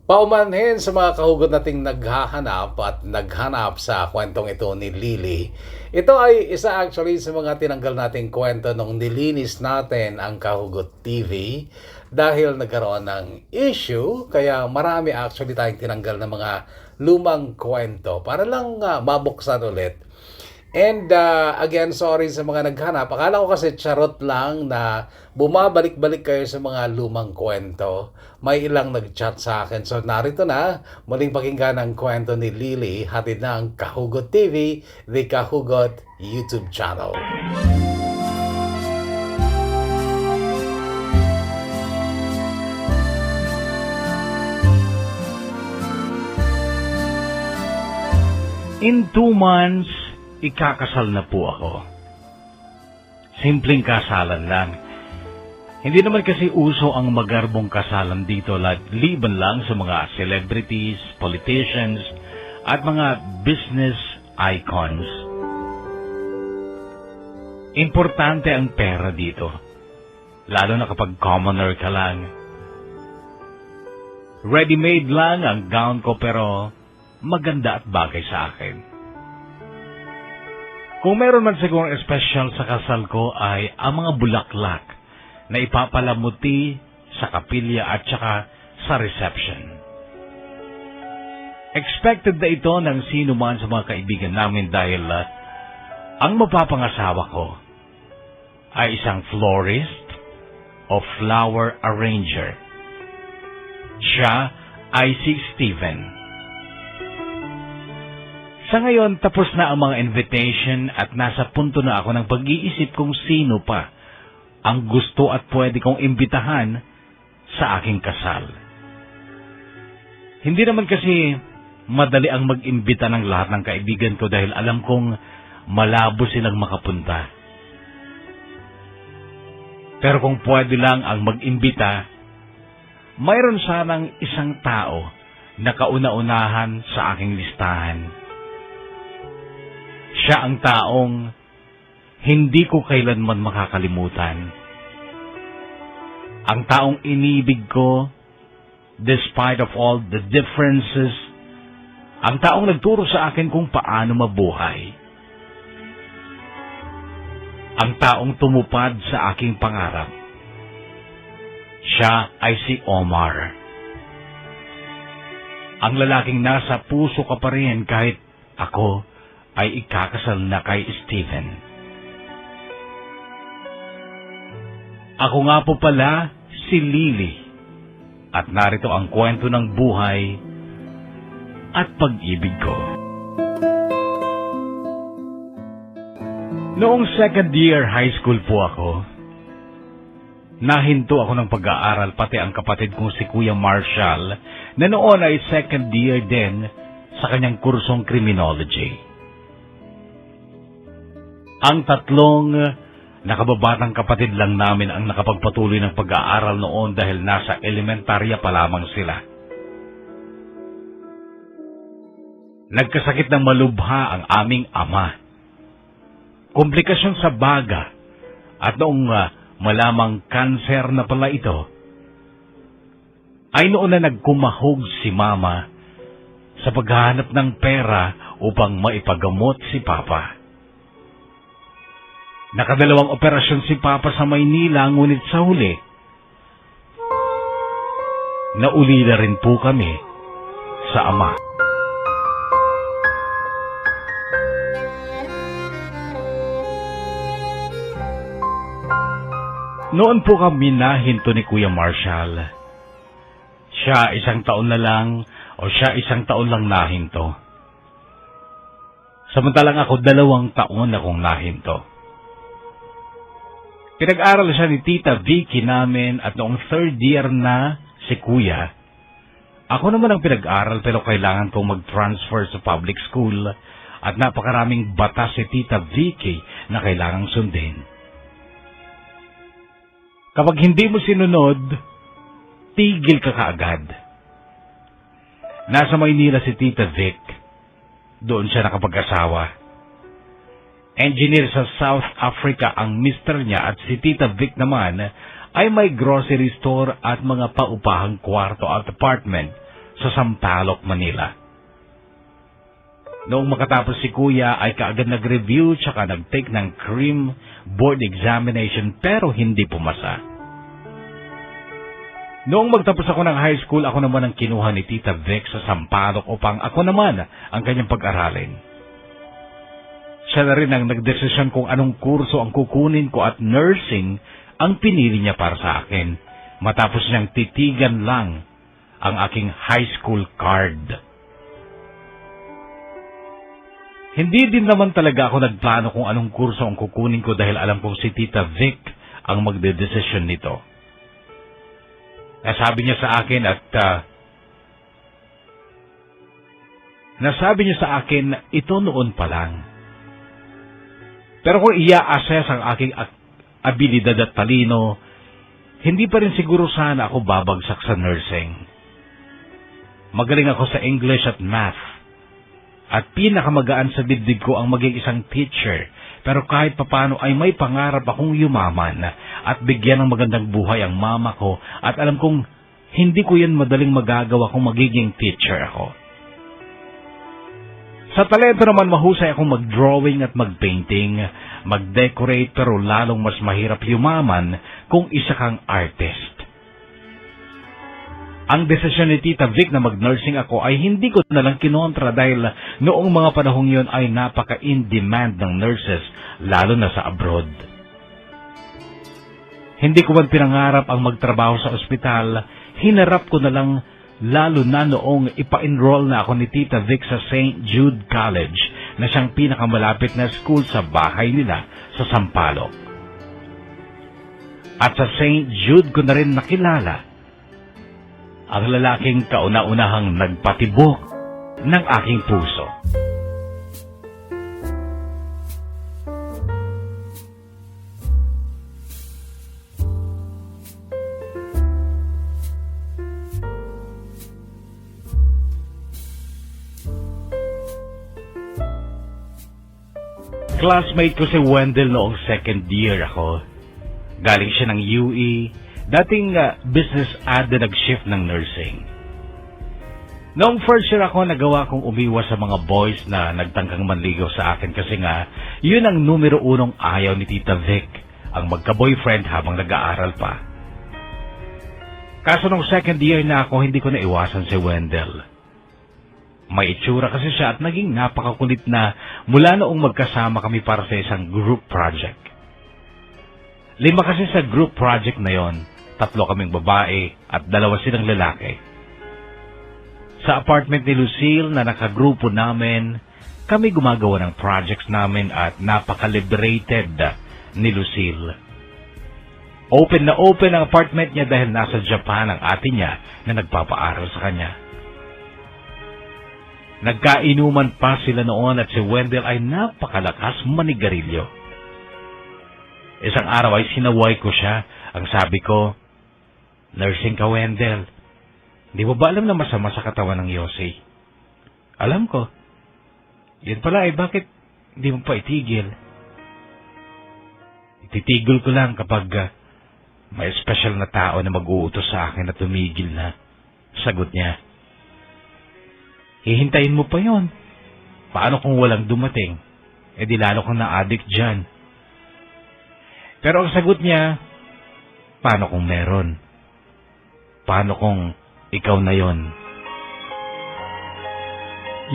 Paumanhin sa mga kahugot nating naghahanap at naghanap sa kwentong ito ni Lily. Ito ay isa actually sa mga tinanggal nating kwento nung nilinis natin ang Kahugot TV dahil nagkaroon ng issue, kaya marami actually tayong tinanggal ng mga lumang kwento para lang mabuksan ulit. And again, sorry sa mga naghanap. Akala ko kasi charot lang na bumabalik-balik kayo sa mga lumang kwento. May ilang nag-chat sa akin. So narito na, muling pakinggan ang kwento ni Lily, hatid ng Kahugot TV, the Kahugot YouTube channel. In 2 months, ikakasal na po ako. Simpleng kasalan lang. Hindi naman kasi uso ang magarbong kasalan dito, liban lang sa mga celebrities, politicians, at mga business icons. Importante ang pera dito, lalo na kapag commoner ka lang. Ready-made lang ang gown ko pero maganda at bagay sa akin. Kung meron man sigurong espesyal sa kasal ko ay ang mga bulaklak na ipapalamuti sa kapilya at saka sa reception. Expected na ito ng sino man sa mga kaibigan namin dahil ang mapapangasawa ko ay isang florist o flower arranger. Siya ay si Steven. Sa ngayon, tapos na ang mga invitation at nasa punto na ako ng pag-iisip kung sino pa ang gusto at pwede kong imbitahan sa aking kasal. Hindi naman kasi madali ang mag-imbita ng lahat ng kaibigan ko dahil alam kong malabo silang makapunta. Pero kung pwede lang ang mag-imbita, mayroon sanang isang tao na kauna-unahan sa aking listahan. Siya ang taong hindi ko kailanman makakalimutan. Ang taong inibig ko despite of all the differences. Ang taong nagturo sa akin kung paano mabuhay. Ang taong tumupad sa aking pangarap. Siya ay si Omar. Ang lalaking nasa puso ka pa rin kahit ako ay ikakasal na kay Steven. Ako nga po pala si Lily at narito ang kwento ng buhay at pag-ibig ko. Noong second year high school po ako, nahinto ako ng pag-aaral pati ang kapatid kong si Kuya Marshall na noon ay second year din sa kanyang kursong criminology. Ang tatlong nakababatang kapatid lang namin ang nakapagpatuloy ng pag-aaral noon dahil nasa elementarya pa lamang sila. Nagkasakit ng malubha ang aming ama. Komplikasyon sa baga at noong malamang kanser na pala ito, ay noon na nagkumahog si mama sa paghahanap ng pera upang maipagamot si papa. Nakadalawang operasyon si Papa sa Maynila, ngunit sa huli, naulila rin po kami sa ama. Noon po kami nahinto ni Kuya Marshall. Siya isang taon lang nahinto. Samantalang ako 2 taon akong nahinto. Pinag-aral siya ni Tita Vicky namin at noong 3rd year na si Kuya, ako naman ang pinag-aral pero kailangan kong mag-transfer sa public school at napakaraming batas si Tita Vicky na kailangang sundin. Kapag hindi mo sinunod, tigil ka kaagad. Nasa Maynila si Tita Vic, doon siya nakapag-asawa. Engineer sa South Africa ang mister niya at si Tita Vic naman ay may grocery store at mga paupahang kwarto at apartment sa Sampaloc, Manila. Noong makatapos si Kuya ay kaagad nag-review tsaka nag-take ng CREAM board examination pero hindi pumasa. Noong magtapos ako ng high school, ako naman ang kinuha ni Tita Vic sa Sampaloc upang ako naman ang kanyang pag-aralin. Siya na rin ang nagdesisyon kung anong kurso ang kukunin ko at nursing ang pinili niya para sa akin matapos niyang titigan lang ang aking high school card. Hindi din naman talaga ako nagplano kung anong kurso ang kukunin ko dahil alam kong si Tita Vic ang magdedesisyon nito. Nasabi niya sa akin ito noon pa lang. Pero kung ia-assess ang aking abilidad at talino, hindi pa rin siguro sana ako babagsak sa nursing. Magaling ako sa English at math. At pinakamagaan sa dibdib ko ang maging isang teacher. Pero kahit papano ay may pangarap akong yumaman at bigyan ng magandang buhay ang mama ko at alam kong hindi ko yan madaling magagawa kung magiging teacher ako. Sa talento naman mahusay akong mag-drawing at mag-painting, mag-decorate pero lalong mas mahirap yumaman kung isa kang artist. Ang desisyon ni Tita Vic na mag-nursing ako ay hindi ko nalang kinontra dahil noong mga panahong yun ay napaka-in-demand ng nurses, lalo na sa abroad. Hindi ko man pinangarap ang magtrabaho sa ospital, hinarap ko na lang lalo na noong ipa-enroll na ako ni Tita Vic sa St. Jude College na siyang pinakamalapit na school sa bahay nila sa Sampaloc. At sa St. Jude ko na rin nakilala ang lalaking kauna-unahang nagpatibok ng aking puso. Classmate ko si Wendell noong second year ako. Galing siya ng UE, dating business ad na nag-shift ng nursing. Noong first year ako, nagawa kong umiwas sa mga boys na nagtangkang manligaw sa akin kasi nga, yun ang numero unong ayaw ni Tita Vic, ang magka-boyfriend habang nag-aaral pa. Kaso nung second year na ako, hindi ko naiwasan si Wendell. May itsura kasi siya at naging napakakulit na mula noong magkasama kami para sa isang group project. 5 kasi sa group project na yon, 3 kaming babae at 2 silang lalaki. Sa apartment ni Lucille na nakagrupo namin, kami gumagawa ng projects namin at napaka-liberated ni Lucille. Open na open ang apartment niya dahil nasa Japan ang ate niya na nagpapaaral sa kanya. Nagkainuman pa sila noon at si Wendell ay napakalakas manigarilyo. Isang araw ay sinaway ko siya. Ang sabi ko, "Nursing ka, Wendell. Di mo ba alam na masama sa katawan ng Yossi?" "Alam ko." "Yun pala ay bakit di mo pa itigil?" "Ititigil ko lang kapag may special na tao na mag-uutos sa akin na tumigil na." Sagot niya. "Hihintayin mo pa yon. Paano kung walang dumating? E di lalo kang na-addict dyan." Pero ang sagot niya, paano kung meron? Paano kung ikaw na yon?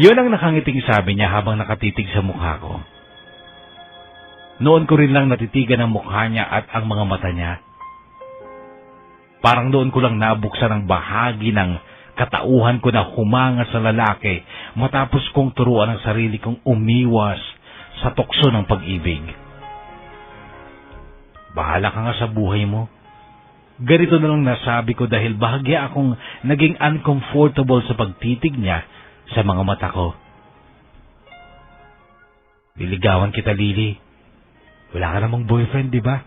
Yun ang nakangiting sabi niya habang nakatitig sa mukha ko. Noon ko rin lang natitigan ang mukha niya at ang mga mata niya. Parang doon ko lang nabuksan ang bahagi ng katauhan ko na humanga sa lalaki matapos kong turuan ang sarili kong umiwas sa tukso ng pag-ibig. Bahala ka nga sa buhay mo. Ganito na lang nasabi ko dahil bahagya akong naging uncomfortable sa pagtitig niya sa mga mata ko. "Liligawan kita, Lily. Wala ka namang boyfriend, di ba?"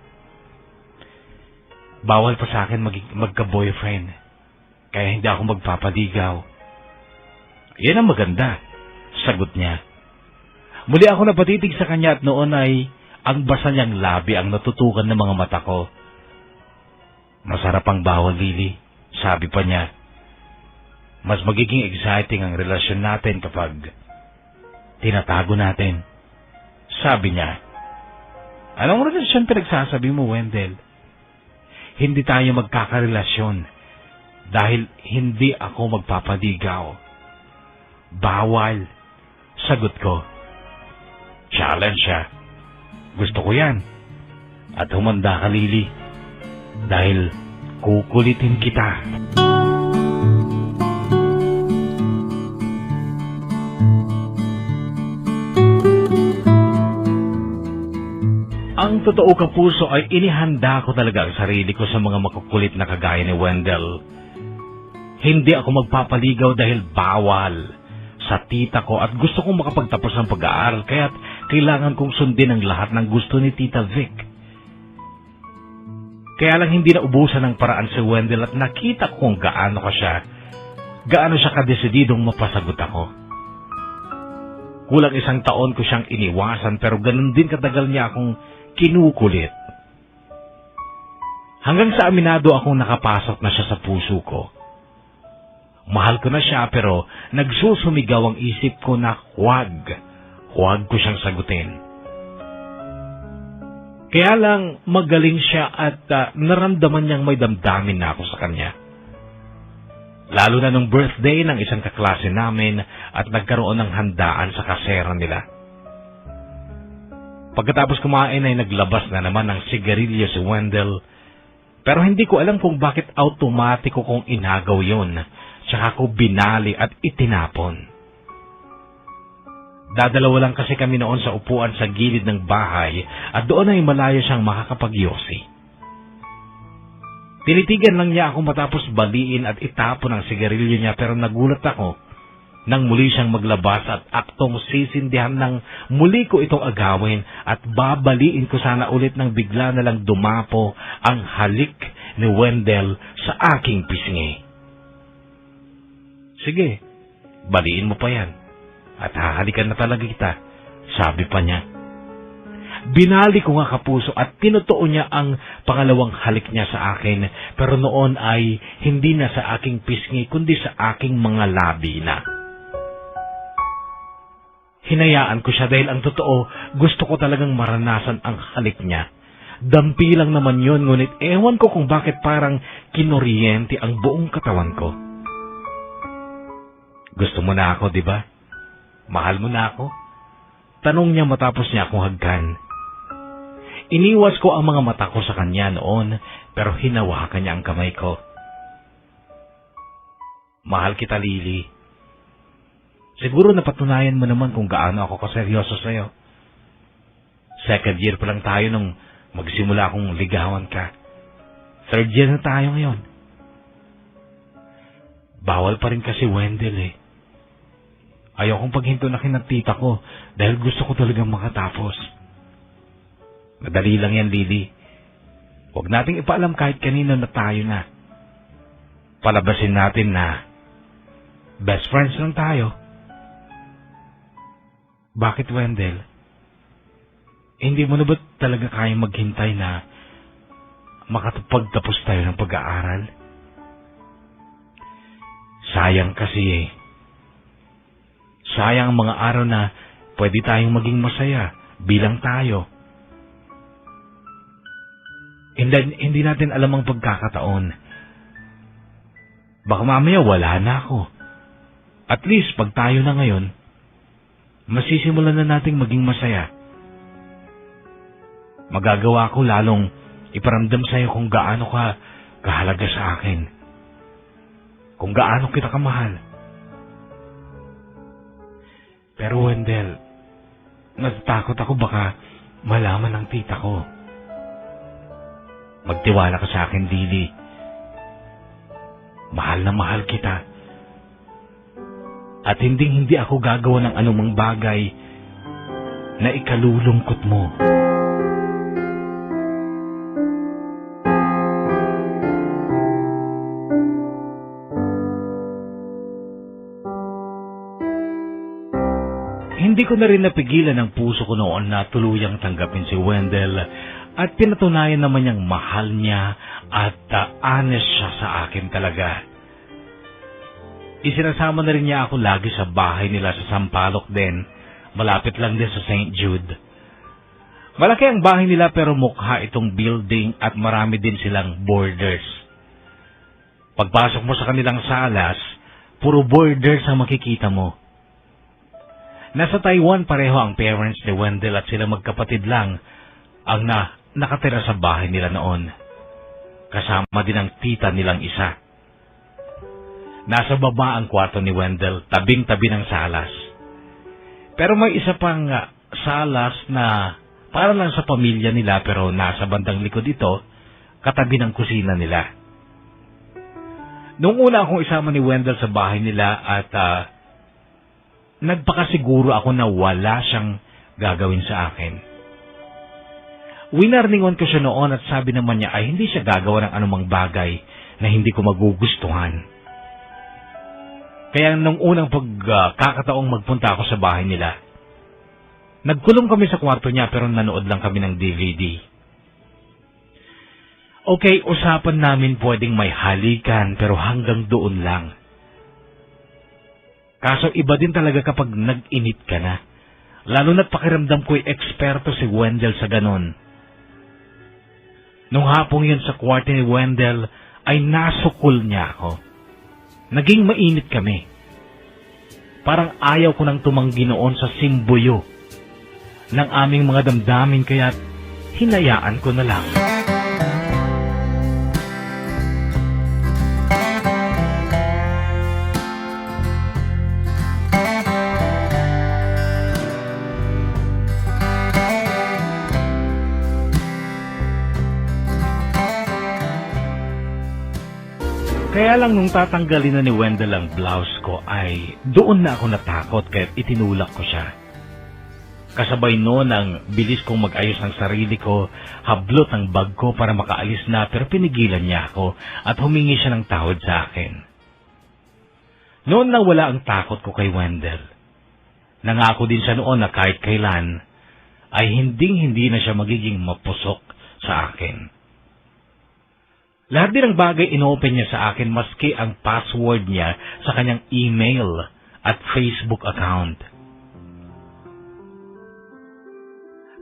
"Bawal pa sa akin magka-boyfriend. Kaya hindi ako magpapaligaw." "Yan ang maganda," sagot niya. Muli ako napatitig sa kanya at noon ay ang basa niyang labi ang natutukan ng mga mata ko. "Masarap ang bawal, Lily," sabi pa niya. mas magiging exciting ang relasyon natin kapag tinatago natin. Sabi niya, anong relasyon pinagsasabi mo, Wendell? Hindi tayo magkakarelasyon dahil hindi ako magpapaligaw. Bawal. Sagot ko. Challenge siya. Gusto ko yan. At humanda ka, Lily. Dahil kukulitin kita. Ang totoo, kapuso, ay inihanda ko talaga ang sarili ko sa mga makukulit na kagaya ni Wendell. Hindi ako magpapaligaw dahil bawal sa tita ko at gusto kong makapagtapos ng pag-aaral kaya't kailangan kong sundin ang lahat ng gusto ni Tita Vic. Kaya lang hindi naubusan ng paraan si Wendell at nakita ko kung gaano siya kadesididong mapasagot ako. Kulang 1 taon ko siyang iniwasan pero ganun din katagal niya akong kinukulit. Hanggang sa aminado akong nakapasok na siya sa puso ko. Mahal ko na siya pero nagsusumigaw ang isip ko na huwag ko siyang sagutin. Kaya lang magaling siya at naramdaman niyang may damdamin na ako sa kanya. Lalo na nung birthday ng isang kaklase namin at nagkaroon ng handaan sa kasera nila. Pagkatapos kumain ay naglabas na naman ng sigarilyo si Wendell, pero hindi ko alam kung bakit automatiko kong inagaw yun, tsaka ko binali at itinapon. Dadalawa lang kasi kami noon sa upuan sa gilid ng bahay at doon ay malayo siyang makakapagyosi. Tinitigan lang niya ako matapos baliin at itapon ang sigarilyo niya pero nagulat ako nang muli siyang maglabas at aktong sisindihan ng muli ko itong agawin at babaliin ko sana ulit nang bigla na lang dumapo ang halik ni Wendell sa aking pisngi. Sige, baliin mo pa yan at hahalikan na talaga kita, sabi pa niya. Binali ko nga, kapuso, at tinutuon niya ang pangalawang halik niya sa akin pero noon ay hindi na sa aking pisngi kundi sa aking mga labi na. Hinayaan ko siya dahil ang totoo, gusto ko talagang maranasan ang halik niya. Dampi lang naman yun, ngunit ewan ko kung bakit parang kinoryente ang buong katawan ko. Gusto mo na ako, di ba? Mahal mo na ako? Tanong niya matapos niya akong hagkan. Iniwas ko ang mga mata ko sa kanya noon, pero hinawakan niya ang kamay ko. Mahal kita, Lily. Siguro napatunayan mo naman kung gaano ako kaseryoso sa'yo. 2nd year pa lang tayo nung magsimula akong ligawan ka. 3rd year na tayo ngayon. Bawal pa rin kasi, Wendell, eh. Ayokong paghinto na ng tita ko dahil gusto ko talagang makatapos. Madali lang yan, Lily. Huwag nating ipaalam kahit kanino na tayo na. Palabasin natin na best friends lang tayo. Bakit, Wendell? Hindi mo na ba talaga kayang maghintay na makapagtapos tayo ng pag-aaral? Sayang kasi eh. Sayang ang mga araw na pwede tayong maging masaya bilang tayo. Hindi natin alam ang pagkakataon. Baka mamaya wala na ako. At least pag tayo na ngayon, masisimulan na nating maging masaya. Magagawa ko lalong iparamdam sa'yo kung gaano ka kahalaga sa akin. Kung gaano kita kamahal. Pero Wendell, natatakot ako baka malaman ng tita ko. Magtiwala ka sa akin, Lily. Mahal na mahal kita. At hindi ako gagawa ng anumang bagay na ikalulungkot mo. Hindi ko na rin napigilan ang puso ko noon na tuluyang tanggapin si Wendell at pinatunayan naman niyang mahal niya at honest siya sa akin talaga. Isinasama na rin niya ako lagi sa bahay nila sa Sampaloc din, malapit lang din sa St. Jude. Malaki ang bahay nila pero mukha itong building at marami din silang boarders. Pagpasok mo sa kanilang salas, puro boarders ang makikita mo. Nasa Taiwan pareho ang parents ni Wendell at sila magkapatid lang ang nakatira sa bahay nila noon. Kasama din ang tita nilang isa. Nasa baba ang kwarto ni Wendell, tabing-tabi ng salas. Pero may isa pang salas na para lang sa pamilya nila pero nasa bandang likod ito, katabi ng kusina nila. Noong una akong isama ni Wendell sa bahay nila at nagpakasiguro ako na wala siyang gagawin sa akin. Winarningon ko siya noon at sabi naman niya ay hindi siya gagawa ng anumang bagay na hindi ko magugustuhan. Kaya nung unang pagkakataong magpunta ako sa bahay nila, nagkulong kami sa kwarto niya pero nanood lang kami ng DVD. Okay, usapan namin pwedeng may halikan pero hanggang doon lang. Kaso iba din talaga kapag nag-init ka na. Lalo na't pakiramdam ko'y eksperto si Wendell sa ganon. Nung hapong yun sa kwarto ni Wendell ay nasukol niya ako. Naging mainit kami. Parang ayaw ko nang tumanggi noon sa simbuyo ng aming mga damdamin kaya hinayaan ko na lang. Kaya lang nung tatanggalin na ni Wendell ang blouse ko ay doon na ako natakot kaya itinulak ko siya. Kasabay noon ang bilis kong mag-ayos ng sarili ko, hablot ang bag ko para makaalis na pero pinigilan niya ako at humingi siya ng tawad sa akin. Noon na wala ang takot ko kay Wendell. Nangako din siya noon na kahit kailan ay hindi na siya magiging mapusok sa akin. Lahat din ng bagay inopen niya sa akin maski ang password niya sa kanyang email at Facebook account.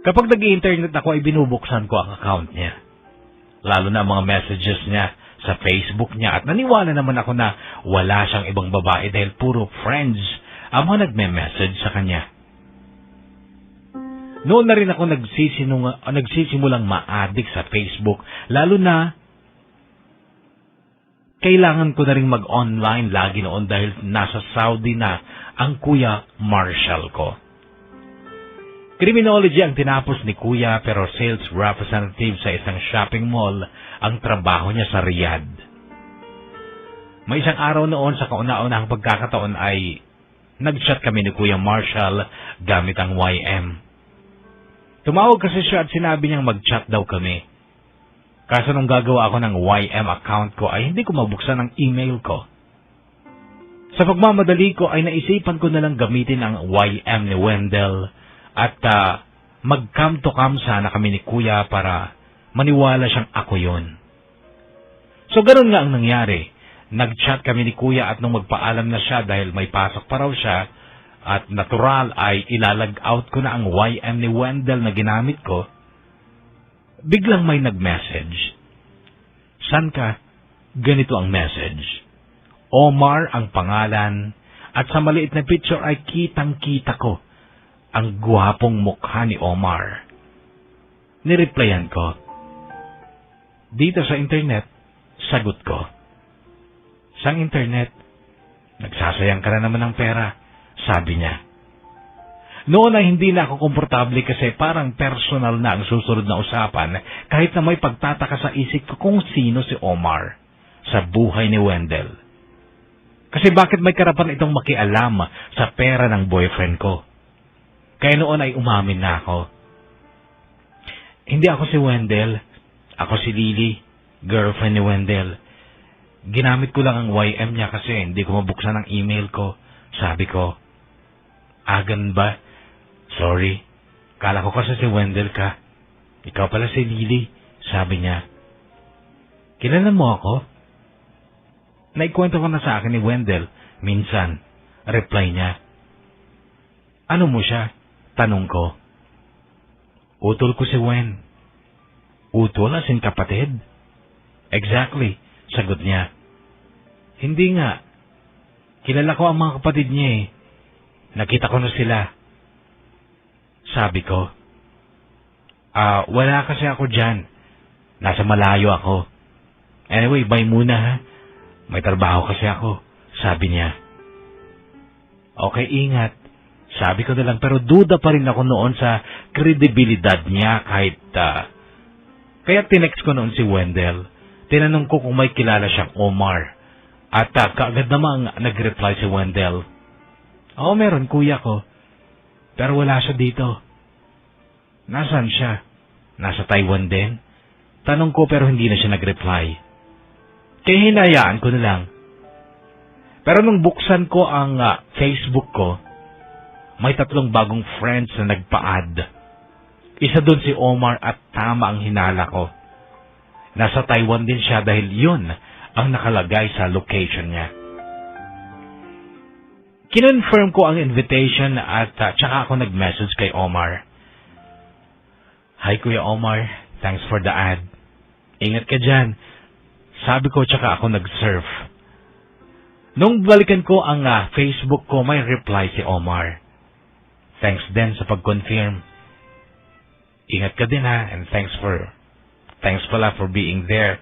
Kapag nag-i-internet ako ay binubuksan ko ang account niya. Lalo na ang mga messages niya sa Facebook niya at naniwala naman ako na wala siyang ibang babae dahil puro friends ang mga nagme-message sa kanya. Noon na rin ako nagsisimulang ma-addict sa Facebook lalo na kailangan ko na rin mag-online lagi noon dahil nasa Saudi na ang Kuya Marshall ko. Criminology ang tinapos ni Kuya pero sales representative sa isang shopping mall ang trabaho niya sa Riyadh. May isang araw noon sa kauna-unahang pagkakataon ay nag-chat kami ni Kuya Marshall gamit ang YM. Tumawag kasi siya at sinabi niyang mag-chat daw kami. Kaso nung gagawa ako ng YM account ko ay hindi ko mabuksan ang email ko. Sa pagmamadali ko ay naisipan ko na lang gamitin ang YM ni Wendell at mag-cam to cam sana kami ni Kuya para maniwala siyang ako yun. So ganun nga ang nangyari. Nag-chat kami ni Kuya at nung magpaalam na siya dahil may pasok pa raw siya at natural ay ilalag out ko na ang YM ni Wendell na ginamit ko, biglang may nag-message. San ka? Ganito ang message. Omar ang pangalan at sa maliit na picture ay kitang-kita ko ang gwapong mukha ni Omar. Nireplyan ko. Dito sa internet, sagot ko. Sang internet? Nagsasayang ka na naman ng pera, sabi niya. Noon ay hindi na ako komportable kasi parang personal na ang susunod na usapan kahit na may pagtataka sa isip ko kung sino si Omar sa buhay ni Wendell. Kasi bakit may karapan itong makialam sa pera ng boyfriend ko? Kaya noon ay umamin na ako. Hindi ako si Wendell, ako si Lily, girlfriend ni Wendell. Ginamit ko lang ang YM niya kasi hindi ko mabuksan ang email ko. Sabi ko, ganun ba? Sorry, kala ko kasi si Wendell ka. Ikaw pala si Lily, sabi niya. Kilala mo ako? Naikwento ko na sa akin ni Wendell, Minsan, reply niya. Ano mo siya? Tanong ko. Utol ko si Wen. Utol as in kapatid? Exactly, sagot niya. Hindi nga. Kilala ko ang mga kapatid niya eh. Nakita ko na sila. Sabi ko, wala kasi ako dyan. Nasa malayo ako. Anyway, bye muna ha. May trabaho kasi ako, sabi niya. Okay, ingat. Sabi ko na lang, pero duda pa rin ako noon sa kredibilidad niya kahit... Kaya tinext ko noon si Wendell. Tinanong ko kung may kilala siyang Omar. At kaagad namang nag-reply si Wendell. Oo, meron, kuya ko. Pero wala siya dito. Nasaan siya? Nasa Taiwan din? Tanong ko pero hindi na siya nag-reply. Kaya hinayaan ko na lang. Pero nung buksan ko ang Facebook ko, may 3 bagong friends na nagpa-add. Isa doon si Omar at tama ang hinala ko. Nasa Taiwan din siya dahil yun ang nakalagay sa location niya. Kinonfirm ko ang invitation at tsaka ako nag-message kay Omar. Hi Kuya Omar, thanks for the ad. Ingat ka dyan. Sabi ko tsaka ako nag-surf. Nung balikan ko ang Facebook ko, may reply si Omar. Thanks din sa pag-confirm. Ingat ka din ha, and thanks pala for being there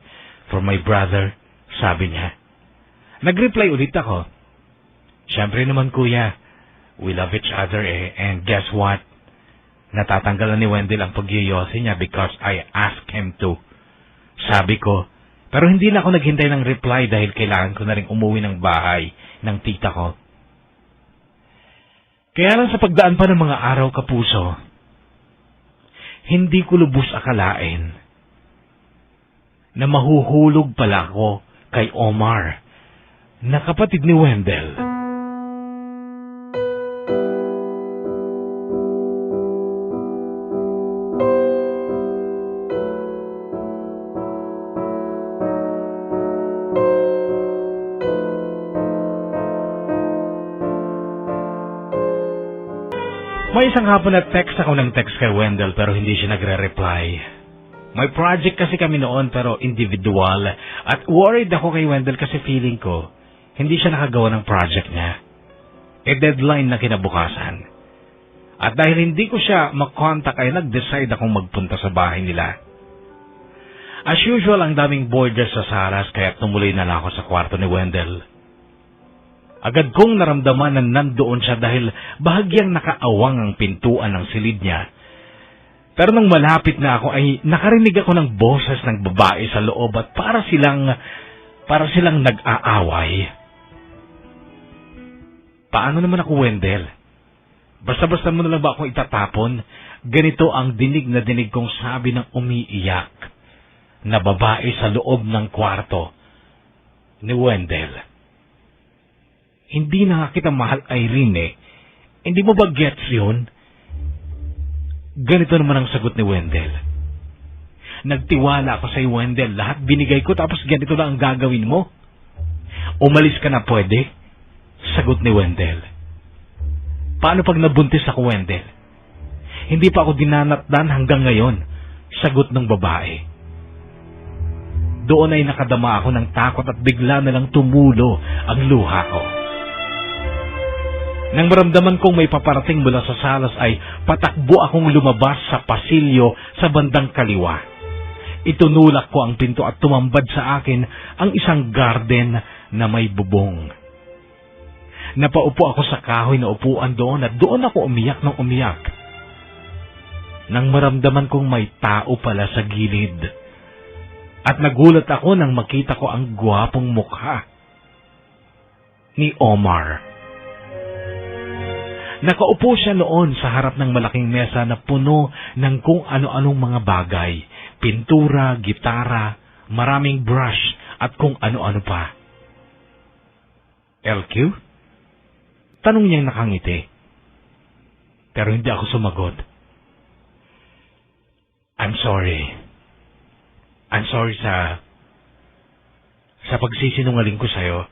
for my brother, sabi niya. Nag-reply ulit ako. Siyempre naman kuya, we love each other eh, and guess what? Natatanggalan ni Wendell ang pagyoyosi niya because I asked him to. Sabi ko, pero hindi na ako naghintay ng reply dahil kailangan ko na rin umuwi ng bahay ng tita ko. Kaya lang sa pagdaan pa ng mga araw, kapuso, hindi ko lubos akalain na mahuhulog pala ako kay Omar, na kapatid ni Wendell. May isang hapon na text ako ng text kay Wendell pero hindi siya nagre-reply. May project kasi kami noon pero individual at worried ako kay Wendell kasi feeling ko hindi siya nakagawa ng project niya. Deadline na kinabukasan. At dahil hindi ko siya makontak ay nag-decide akong magpunta sa bahay nila. As usual, ang daming borders sa salas kaya tumuloy na lang ako sa kwarto ni Wendell. Agad kong naramdaman na nandoon siya dahil bahagyang nakaawang ang pintuan ng silid niya. Pero nang malapit na ako ay nakarinig ako ng boses ng babae sa loob at para silang nag-aaway. Paano naman ako, Wendell? Basta-basta mo na lang ba akong itatapon? Ganito ang dinig na dinig kong sabi ng umiiyak na babae sa loob ng kwarto ni Wendell. Hindi na nga kita mahal, Irene eh. Hindi mo ba gets yun? Ganito naman ang sagot ni Wendell. Nagtiwala ako sa Wendell. Lahat binigay ko tapos ganito lang ang gagawin mo. Umalis ka na pwede? Sagot ni Wendell. Paano pag nabuntis ako, Wendell? Hindi pa ako dinanatdan hanggang ngayon. Sagot ng babae. Doon ay nakadama ako ng takot at bigla na lang tumulo ang luha ko. Nang maramdaman kong may paparating mula sa salas ay patakbo akong lumabas sa pasilyo sa bandang kaliwa. Itunulak ko ang pinto at tumambad sa akin ang isang garden na may bubong. Napaupo ako sa kahoy na upuan doon at doon ako umiyak ng umiyak. Nang maramdaman kong may tao pala sa gilid. At nagulat ako nang makita ko ang gwapong mukha ni Omar. Nakaupo siya noon sa harap ng malaking mesa na puno ng kung ano-anong mga bagay. Pintura, gitara, maraming brush at kung ano-ano pa. LQ? Tanong niyang nakangiti. Pero hindi ako sumagot. I'm sorry. I'm sorry sa pagsisinungaling ko sa'yo.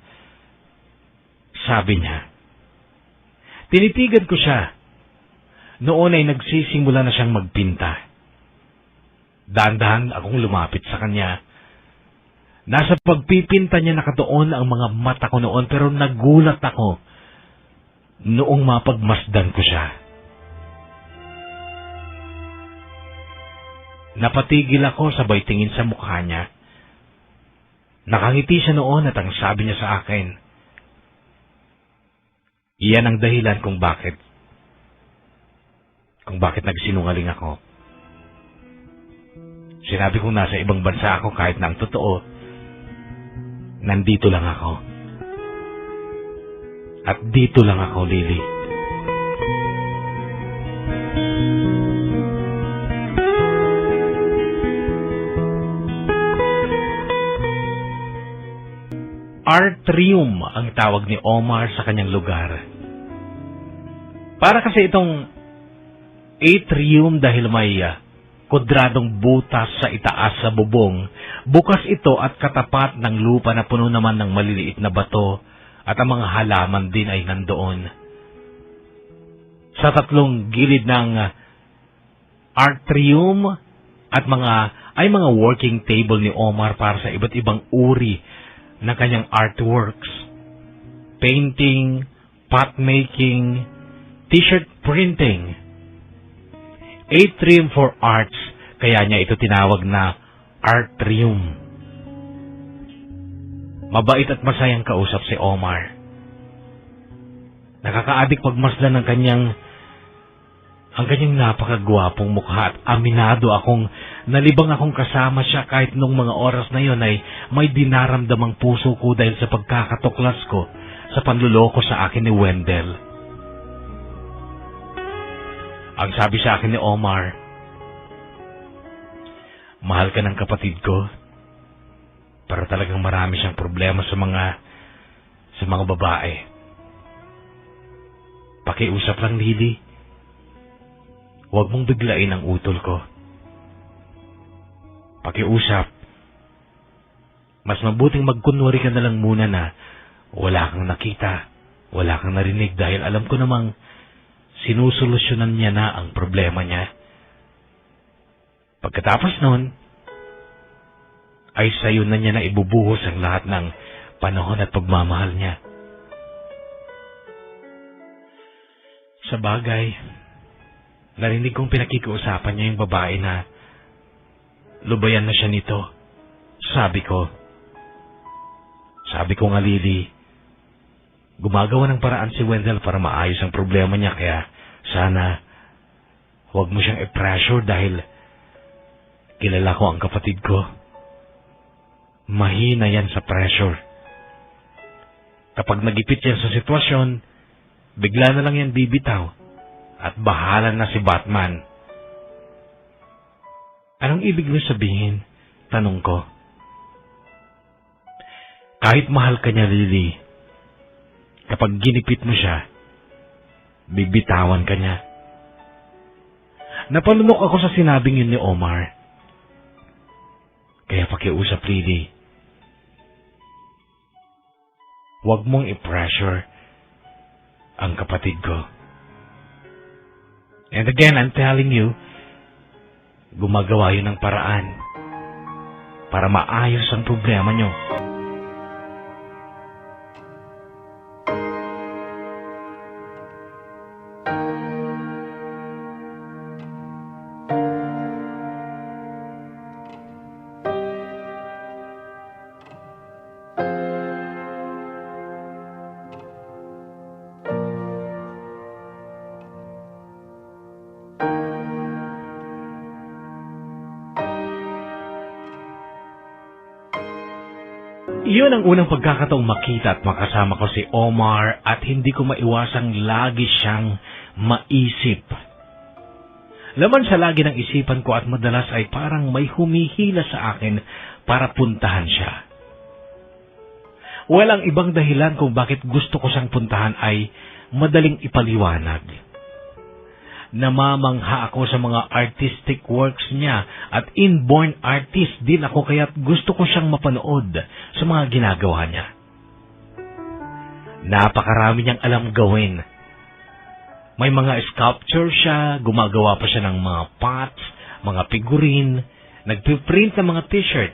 sabi niya. Tinitigan ko siya. Noon ay nagsisimula na siyang magpinta. Dahan-dahan akong lumapit sa kanya. Nasa pagpipinta niya nakatuon ang mga mata ko noon, pero nagulat ako noong mapagmasdan ko siya. Napatigil ako sabay tingin sa mukha niya. Nakangiti siya noon at ang sabi niya sa akin, iyan ang dahilan kung bakit nagsinungaling ako. Sinabi kong nasa ibang bansa ako kahit na ang totoo, nandito lang ako. At dito lang ako, Lily. Atrium ang tawag ni Omar sa kanyang lugar. Para kasi itong atrium dahil may kwadradong butas sa itaas sa bubong, bukas ito at katapat ng lupa na puno naman ng maliliit na bato at ang mga halaman din ay nandoon. Sa tatlong gilid ng atrium at mga working table ni Omar para sa iba't ibang uri ng kanyang artworks, painting, pot making, t-shirt printing. Atrium for Arts, kaya niya ito tinawag na Atrium. Mabait at masayang kausap si Omar. Nakakaadik pagmasdan ng ang kanyang napakagwapong mukha at aminado akong nalibang akong kasama siya kahit nung mga oras na yon ay may dinaramdamang puso ko dahil sa pagkakatuklas ko sa panluloko sa akin ni Wendell. Ang sabi sa akin ni Omar, mahal ka ng kapatid ko, pero talagang marami siyang problema sa mga babae. Pakiusap lang, Lily. Huwag mong biglain ang utol ko. Pakiusap. Mas mabuting magkunwari ka na lang muna na wala kang nakita, wala kang narinig dahil alam ko namang sinusolusyonan niya na ang problema niya. Pagkatapos nun, ay sayo na niya na ibubuhos ang lahat ng panahon at pagmamahal niya. Sa bagay, narinig kong pinakikiusapan niya yung babae na lubayan na siya nito. Sabi ko nga, Lily, gumagawa ng paraan si Wendell para maayos ang problema niya, kaya sana huwag mo siyang i-pressure dahil kilala ko ang kapatid ko. Mahina yan sa pressure. Kapag nagipit yan sa sitwasyon, bigla na lang yan bibitaw at bahala na si Batman. Anong ibig mo sabihin? Tanong ko. Kahit mahal ka niya, Lily, kapag ginipit mo siya, bibitawan ka niya. Napalunok ako sa sinabing yun ni Omar. Kaya pakiusap, Lily. Huwag mong i-pressure ang kapatid ko. And again, I'm telling you, gumagawa yun ng paraan para maayos ang problema nyo. Iyon ang unang pagkakataong makita at makasama ko si Omar at hindi ko maiwasang lagi siyang maisip. Laman sa lagi ng isipan ko at madalas ay parang may humihila sa akin para puntahan siya. Walang ibang dahilan kung bakit gusto ko siyang puntahan ay madaling ipaliwanag. Namamangha ako sa mga artistic works niya at inborn artist din ako kaya't gusto ko siyang mapanood sa mga ginagawa niya. Napakarami niyang alam gawin. May mga sculpture siya, gumagawa pa siya ng mga pots, mga figurine, nagpiprint ng mga t-shirt,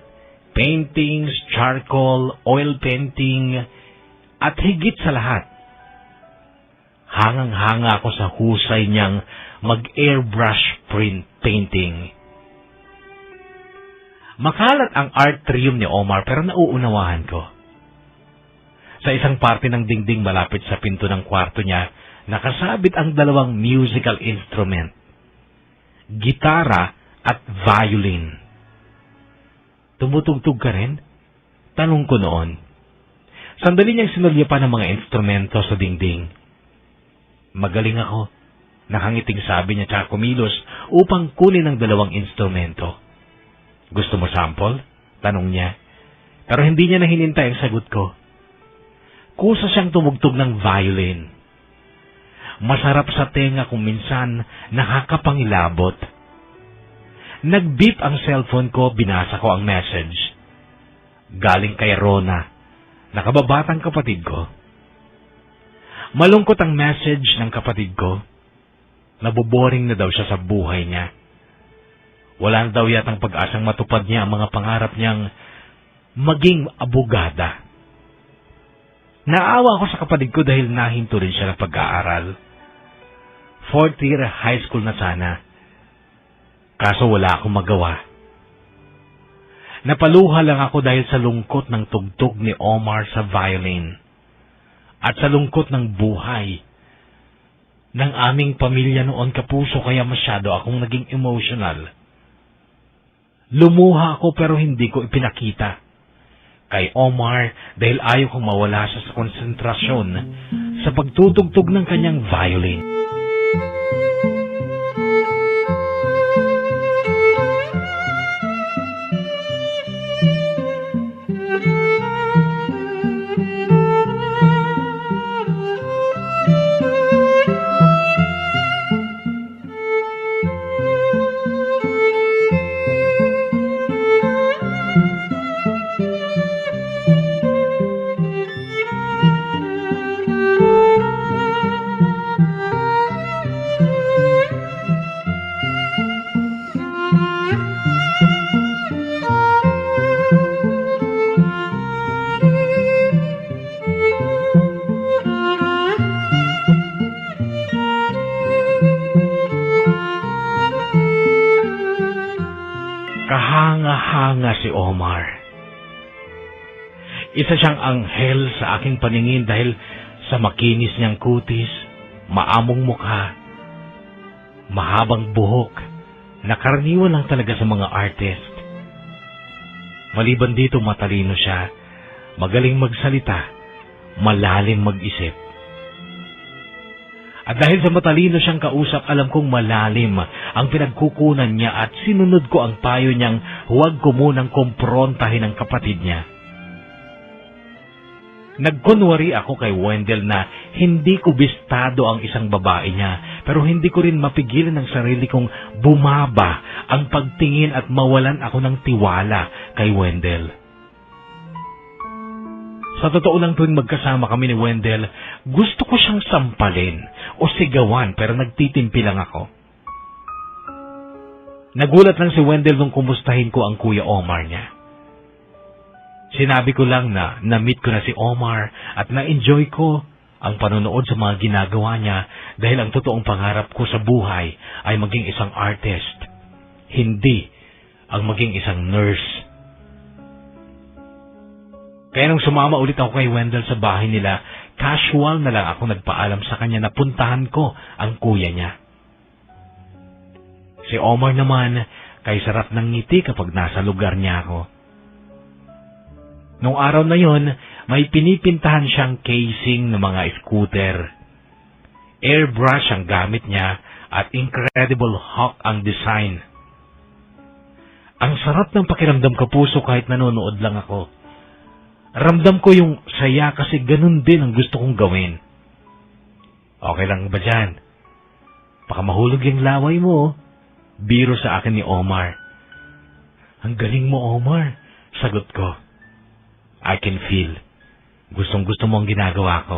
paintings, charcoal, oil painting, at higit sa lahat, hangang-hanga ako sa husay niyang mag-airbrush print painting. Makalat ang art trium ni Omar pero nauunawahan ko. Sa isang parte ng dingding malapit sa pinto ng kwarto niya, nakasabit ang dalawang musical instrument, gitara at violin. Tumutugtog ka rin? Tanong ko noon. Sandali niyang sinulyapan ng mga instrumento sa dingding. Magaling ako, nakangiting sabi niya tsaka kumilos upang kunin ang dalawang instrumento. Gusto mo sample? Tanong niya. Pero hindi niya na hinintay ang sagot ko. Kusa siyang tumugtog ng violin. Masarap sa tenga kung minsan nakakapangilabot. Nag-beep ang cellphone ko, binasa ko ang message. Galing kay Rona, nakababatang kapatid ko. Malungkot ang message ng kapatid ko. Naboboring na daw siya sa buhay niya. Wala na daw yatang pag-asang matupad niya ang mga pangarap niyang maging abogada. Naawa ako sa kapatid ko dahil nahinto rin siya ng pag-aaral. 4th year high school na sana. Kaso wala akong magawa. Napaluha lang ako dahil sa lungkot ng tugtog ni Omar sa violin. At sa lungkot ng buhay ng aming pamilya noon, kapuso, kaya masyado akong naging emotional. Lumuha ako pero hindi ko ipinakita kay Omar dahil ayaw kong mawala siya sa konsentrasyon sa pagtutugtog ng kanyang violin. Kahanga-hanga si Omar. Isa siyang anghel sa aking paningin dahil sa makinis niyang kutis, maamong mukha, mahabang buhok, na karaniwan lang talaga sa mga artist. Maliban dito, matalino siya, magaling magsalita, malalim mag-isip. At dahil sa matalino siyang kausap, alam kong malalim ang pinagkukunan niya at sinunod ko ang payo niyang huwag ko munang kumprontahin ang kapatid niya. Nagkunwari ako kay Wendell na hindi ko bistado ang isang babae niya, pero hindi ko rin mapigilan ang sarili kong bumaba ang pagtingin at mawalan ako ng tiwala kay Wendell. Sa totoo lang, tuwing magkasama kami ni Wendell, gusto ko siyang sampalin o sigawan pero nagtitimpi lang ako. Nagulat lang si Wendell nung kumustahin ko ang Kuya Omar niya. Sinabi ko lang na na-meet ko na si Omar at na-enjoy ko ang panonood sa mga ginagawa niya dahil ang totoong pangarap ko sa buhay ay maging isang artist, hindi ang maging isang nurse. Kaya nung sumama ulit ako kay Wendell sa bahay nila, casual na lang ako nagpaalam sa kanya na puntahan ko ang kuya niya. Si Omar naman, kay sarap ng ngiti kapag nasa lugar niya ako. Nung araw na yon, may pinipintahan siyang casing ng mga scooter. Airbrush ang gamit niya at Incredible Hulk ang design. Ang sarap ng pakiramdam, kapuso, kahit nanonood lang ako. Ramdam ko yung saya kasi ganun din ang gusto kong gawin. Okay lang ba dyan? Baka mahulog yung laway mo. Biro sa akin ni Omar. Ang galing mo, Omar. Sagot ko. I can feel. Gustong-gusto mo ang ginagawa ko.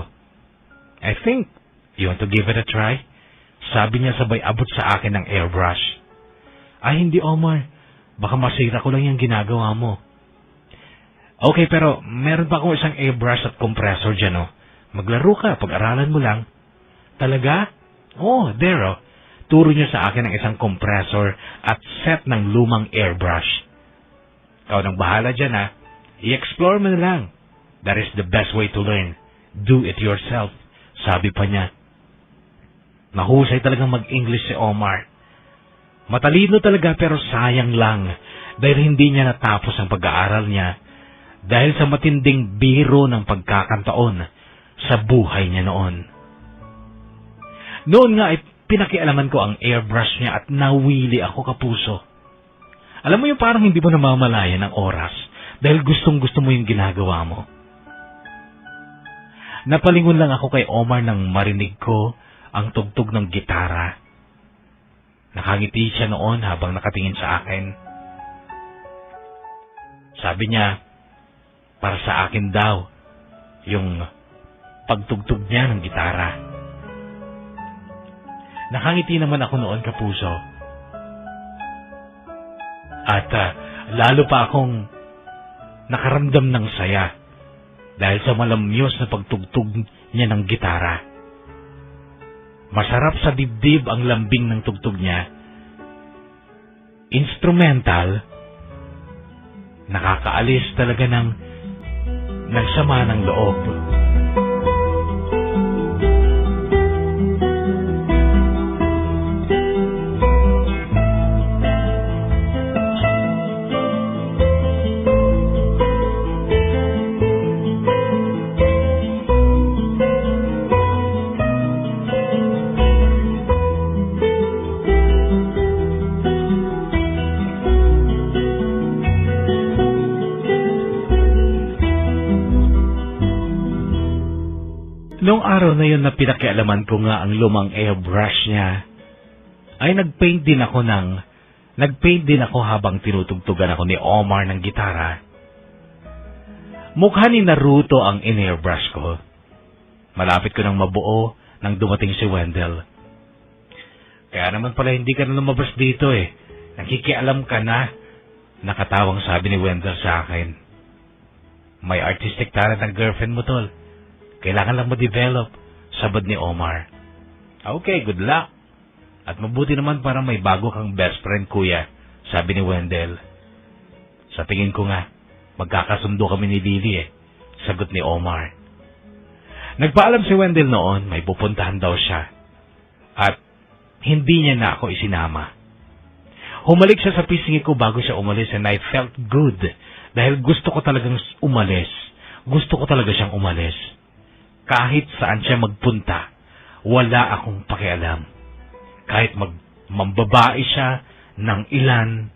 I think you want to give it a try? Sabi niya sabay abot sa akin ng airbrush. Ay, hindi, Omar. Baka masira ko lang yung ginagawa mo. Okay, pero meron pa akong isang airbrush at compressor dyan, oh. Maglaro ka, pag-aralan mo lang. Talaga? Oh, there, oh. Turo niya sa akin ng isang compressor at set ng lumang airbrush. Ikaw nang bahala dyan, ha. I-explore mo na lang. That is the best way to learn. Do it yourself. Sabi pa niya. Mahusay talagang mag-English si Omar. Matalino talaga pero sayang lang dahil hindi niya natapos ang pag-aaral niya dahil sa matinding biro ng pagkakantaon sa buhay niya noon. Noon nga ay pinakialaman ko ang airbrush niya at nawili ako, kapuso. Alam mo yung parang hindi mo namamalayan ng oras dahil gustong-gusto mo yung ginagawa mo. Napalingon lang ako kay Omar nang marinig ko ang tugtog ng gitara. Nakangiti siya noon habang nakatingin sa akin. Sabi niya, para sa akin daw, yung pagtugtog niya ng gitara. Nakangiti naman ako noon, kapuso. At lalo pa akong nakaramdam ng saya dahil sa malamyos na pagtugtog niya ng gitara. Masarap sa dibdib ang lambing ng tugtog niya. Instrumental, nakakaalis talaga ng sama ng loob. Noong araw na yun na pinakialaman ko nga ang lumang airbrush niya, ay nagpaint din ako habang tinutugtugan ako ni Omar ng gitara. Mukha ni Naruto ang in-airbrush ko. Malapit ko nang mabuo nang dumating si Wendell. Kaya naman pala hindi ka na lumabas dito eh. Nakikialam ka na. Nakatawang sabi ni Wendell sa akin. May artistic talent ang girlfriend mo, tol. Kailangan lang ma-develop, sabad ni Omar. Okay, good luck. At mabuti naman para may bago kang best friend, kuya, sabi ni Wendell. Sa tingin ko nga, magkakasundo kami ni Lily eh, sagot ni Omar. Nagpaalam si Wendell noon, may pupuntahan daw siya. At hindi niya na ako isinama. Humalik siya sa pisngi ko bago siya umalis and I felt good dahil gusto ko talagang umalis. Gusto ko talaga siyang umalis. Kahit saan siya magpunta, wala akong pakialam. Kahit mambabae siya ng ilan,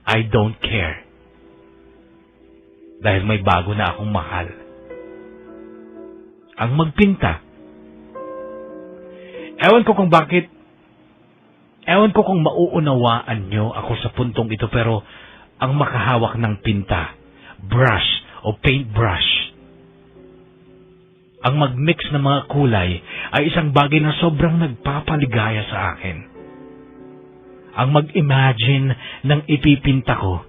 I don't care. Dahil may bago na akong mahal. Ang magpinta. Ewan ko kung mauunawaan nyo ako sa puntong ito, pero ang makahawak ng pinta, brush o paintbrush, ang mag-mix ng mga kulay ay isang bagay na sobrang nagpapaligaya sa akin. Ang mag-imagine ng ipipinta ko,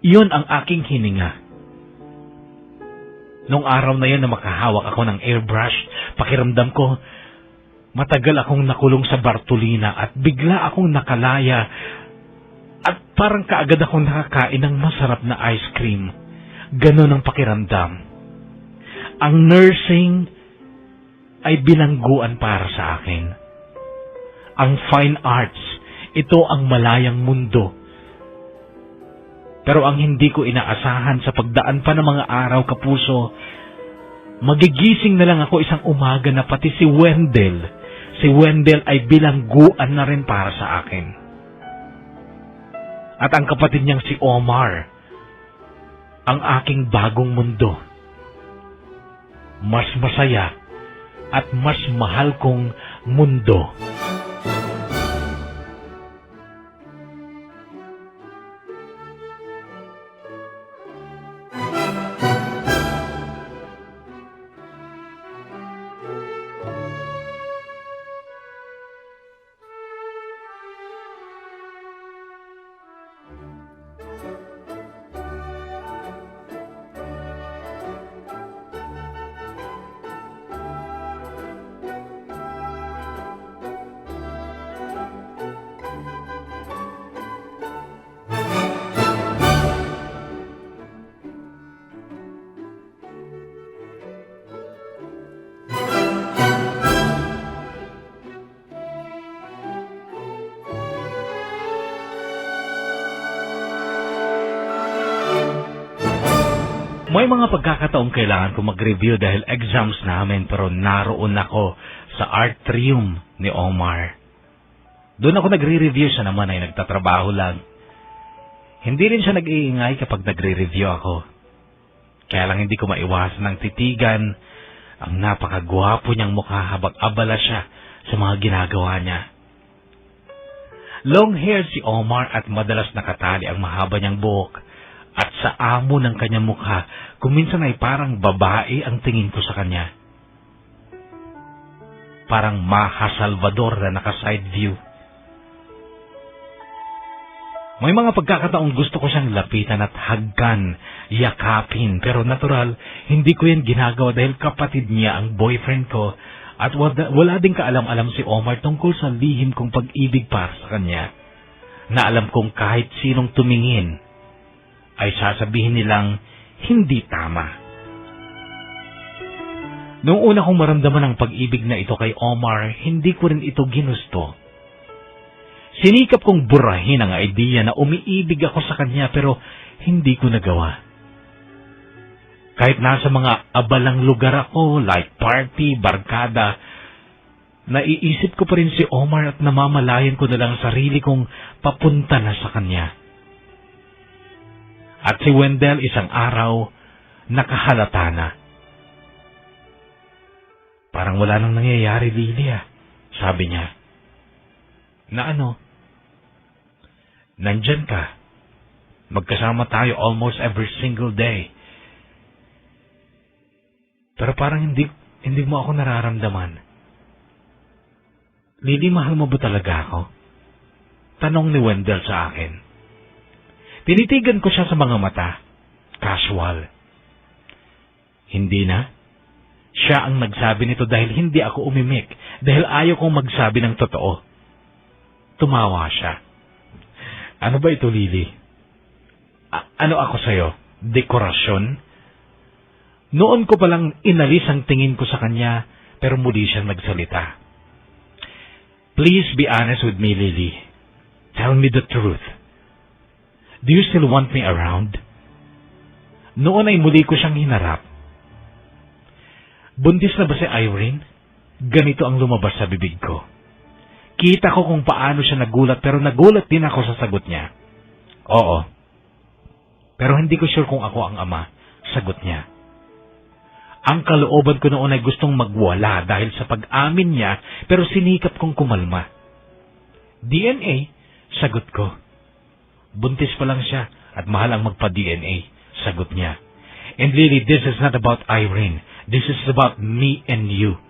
iyon ang aking hininga. Nung araw na yan na makahawak ako ng airbrush, pakiramdam ko, matagal akong nakulong sa Bartolina at bigla akong nakalaya at parang kaagad akong nakakain ng masarap na ice cream. Ganon ang pakiramdam. Ang nursing ay bilangguan para sa akin. Ang fine arts, ito ang malayang mundo. Pero ang hindi ko inaasahan sa pagdaan pa ng mga araw, kapuso, magigising na lang ako isang umaga na pati si Wendell ay bilangguan na rin para sa akin. At ang kapatid niyang si Omar, ang aking bagong mundo. Mas masaya at mas mahal kong mundo. May mga pagkakataong kailangan ko mag-review dahil exams namin pero naroon ako sa Artrium ni Omar. Doon ako nagre-review, siya naman ay nagtatrabaho lang. Hindi rin siya nag-iingay kapag nagre-review ako. Kaya lang hindi ko maiwasan ng titigan ang napakagwapo niyang mukha habang abala siya sa mga ginagawa niya. Long hair si Omar at madalas nakatali ang mahaba niyang buhok at sa amo ng kanyang mukha kuminsan ay parang babae ang tingin ko sa kanya. Parang Maha Salvador na naka-side view. May mga pagkakataong gusto ko siyang lapitan at hagkan, yakapin, pero natural, hindi ko yan ginagawa dahil kapatid niya ang boyfriend ko at wala ding kaalam-alam si Omar tungkol sa lihim kong pag-ibig para sa kanya, na alam kong kahit sinong tumingin ay sasabihin nilang hindi tama. Noong una kong maramdaman ang pag-ibig na ito kay Omar, hindi ko rin ito ginusto. Sinikap kong burahin ang idea na umiibig ako sa kanya pero hindi ko nagawa. Kahit nasa mga abalang lugar ako, like party, barkada, naiisip ko pa rin si Omar at namamalayan ko na lang sarili kong papunta na sa kanya. At si Wendell isang araw, nakahalata na. Parang wala nang nangyayari, Lilia, sabi niya. Na ano? Nandyan ka. Magkasama tayo almost every single day. Pero parang hindi mo ako nararamdaman. Lily, mahal mo ba talaga ako? Tanong ni Wendell sa akin. Tinitigan ko siya sa mga mata. Casual. Hindi na. Siya ang nagsabi nito dahil hindi ako umimik. Dahil ayaw kong magsabi ng totoo. Tumawa siya. Ano ba ito, Lily? Ano ako sa'yo? Dekorasyon? Noon ko palang inalis ang tingin ko sa kanya, pero muli siyang nagsalita. Please be honest with me, Lily. Tell me the truth. Do you still want me around? Noon ay muli ko siyang hinarap. Buntis na ba si Irene? Ganito ang lumabas sa bibig ko. Kita ko kung paano siya nagulat pero nagulat din ako sa sagot niya. Oo. Pero hindi ko sure kung ako ang ama. Sagot niya. Ang kalooban ko noon ay gustong magwala dahil sa pag-amin niya pero sinikap kong kumalma. DNA? Sagot ko. Buntis pa lang siya at mahal ang magpa-DNA. Sagot niya. And really, this is not about Irene. This is about me and you.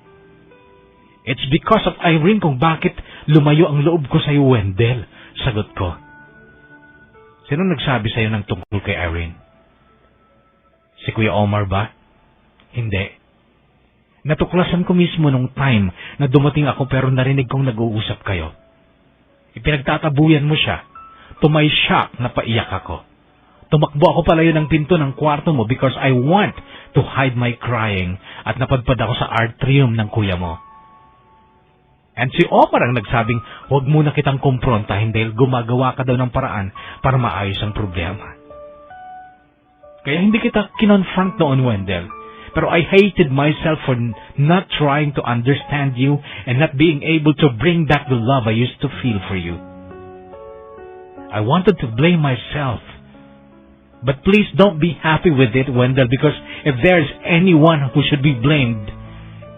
It's because of Irene kung bakit lumayo ang loob ko sa'yo, Wendell. Sagot ko. Sino nagsabi sa'yo ng tungkol kay Irene? Si Kuya Omar ba? Hindi. Natuklasan ko mismo nung time na dumating ako pero narinig kong nag-uusap kayo. Ipinagtatabuyan mo siya. Tumay shock na paiyak ako. Tumakbo ako palayo ng pinto ng kwarto mo because I want to hide my crying at napadpad ako sa atrium ng kuya mo. And si Omar ang nagsabing, huwag muna kitang kumprontahin dahil gumagawa ka daw ng paraan para maayos ang problema. Kaya hindi kita kinonfront noon, Wendell. Pero I hated myself for not trying to understand you and not being able to bring back the love I used to feel for you. I wanted to blame myself. But please don't be happy with it, Wendell, because if there's anyone who should be blamed,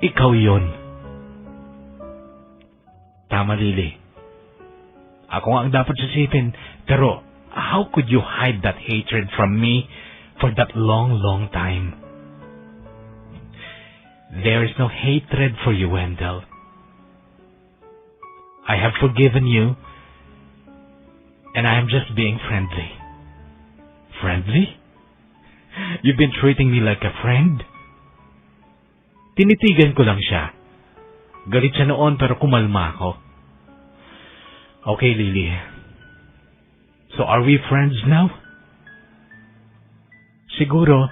ikaw yun. Tama, Lily. Ako nga ang dapat sisipin, pero how could you hide that hatred from me for that long, long time? There is no hatred for you, Wendell. I have forgiven you, and I am just being friendly. Friendly? You've been treating me like a friend? Tinitigan ko lang siya. Galit siya noon pero kumalma ako. Okay, Lily. So are we friends now? Siguro,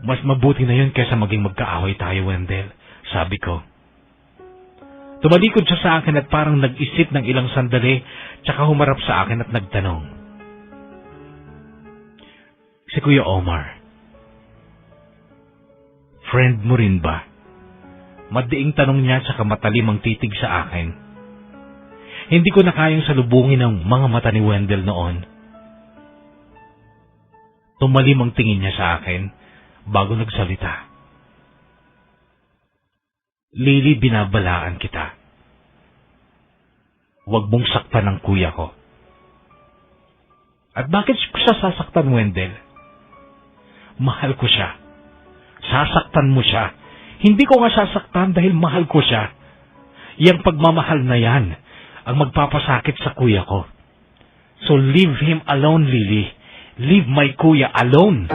mas mabuti na yun kaysa maging magkaaway tayo, Wendell. Sabi ko. Tumalikod siya sa akin at parang nag-isip ng ilang sandali tsaka humarap sa akin at nagtanong. Si Kuya Omar, Friend mo rin ba? Madiing tanong niya sa matalimang titig sa akin. Hindi ko na kayang salubungin ang mga mata ni Wendell noon. Tumalim ang tingin niya sa akin bago nagsalita. Lily, binabalaan kita. Huwag mong saktan ang kuya ko. At bakit siya sasaktan, Wendell? Mahal ko siya. Sasaktan mo siya. Hindi ko nga sasaktan dahil mahal ko siya. Yang pagmamahal na yan ang magpapasakit sa kuya ko. So leave him alone, Lily. Leave my kuya alone.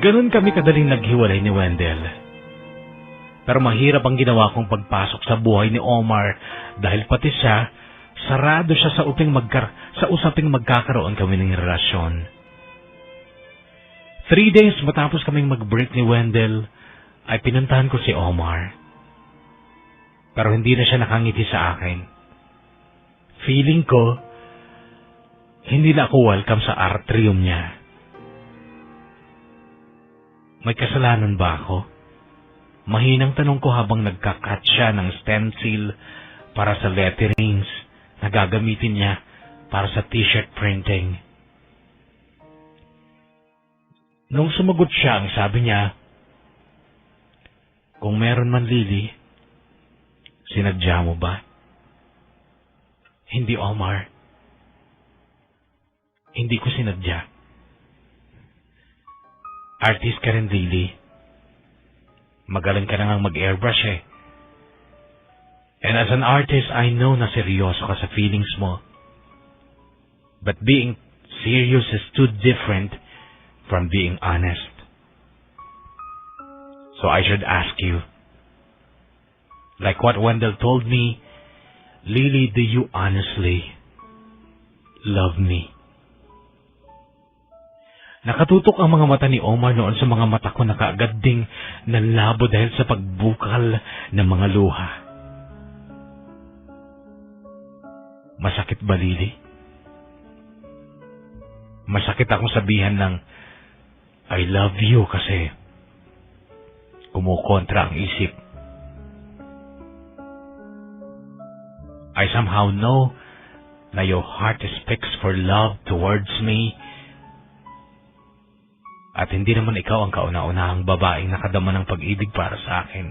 Ganun kami kadaling naghiwalay ni Wendell. Pero mahirap ang ginawa kong pagpasok sa buhay ni Omar dahil pati siya, sarado siya sa usaping magkakaroon kami ng relasyon. 3 days matapos kaming mag-break ni Wendell, ay pinuntahan ko si Omar. Pero hindi na siya nakangiti sa akin. Feeling ko, hindi na ako welcome sa atrium niya. May kasalanan ba ako? Mahinang tanong ko habang nagkakat siya ng stencil para sa letterings na gagamitin niya para sa t-shirt printing. Nung sumagot siya, ang sabi niya, "Kung meron man, Lily, sinadya mo ba?" "Hindi, Omar. Hindi ko sinadya. Artist ka rin, Lily. Magaling ka na nga mag-airbrush eh. And as an artist, I know na seryoso ka sa feelings mo. But being serious is too different from being honest. So I should ask you, like what Wendell told me, Lily, do you honestly love me?" Nakatutok ang mga mata ni Omar noon sa mga mata ko na kaagad ding nanlabo dahil sa pagbukal ng mga luha. Masakit ba, Lily? Masakit akong sabihan ng I love you kasi kumukontra ang isip. I somehow know na your heart is fixed for love towards me. At hindi naman ikaw ang kauna-unahang babaeng nakadama ng pag-ibig para sa akin.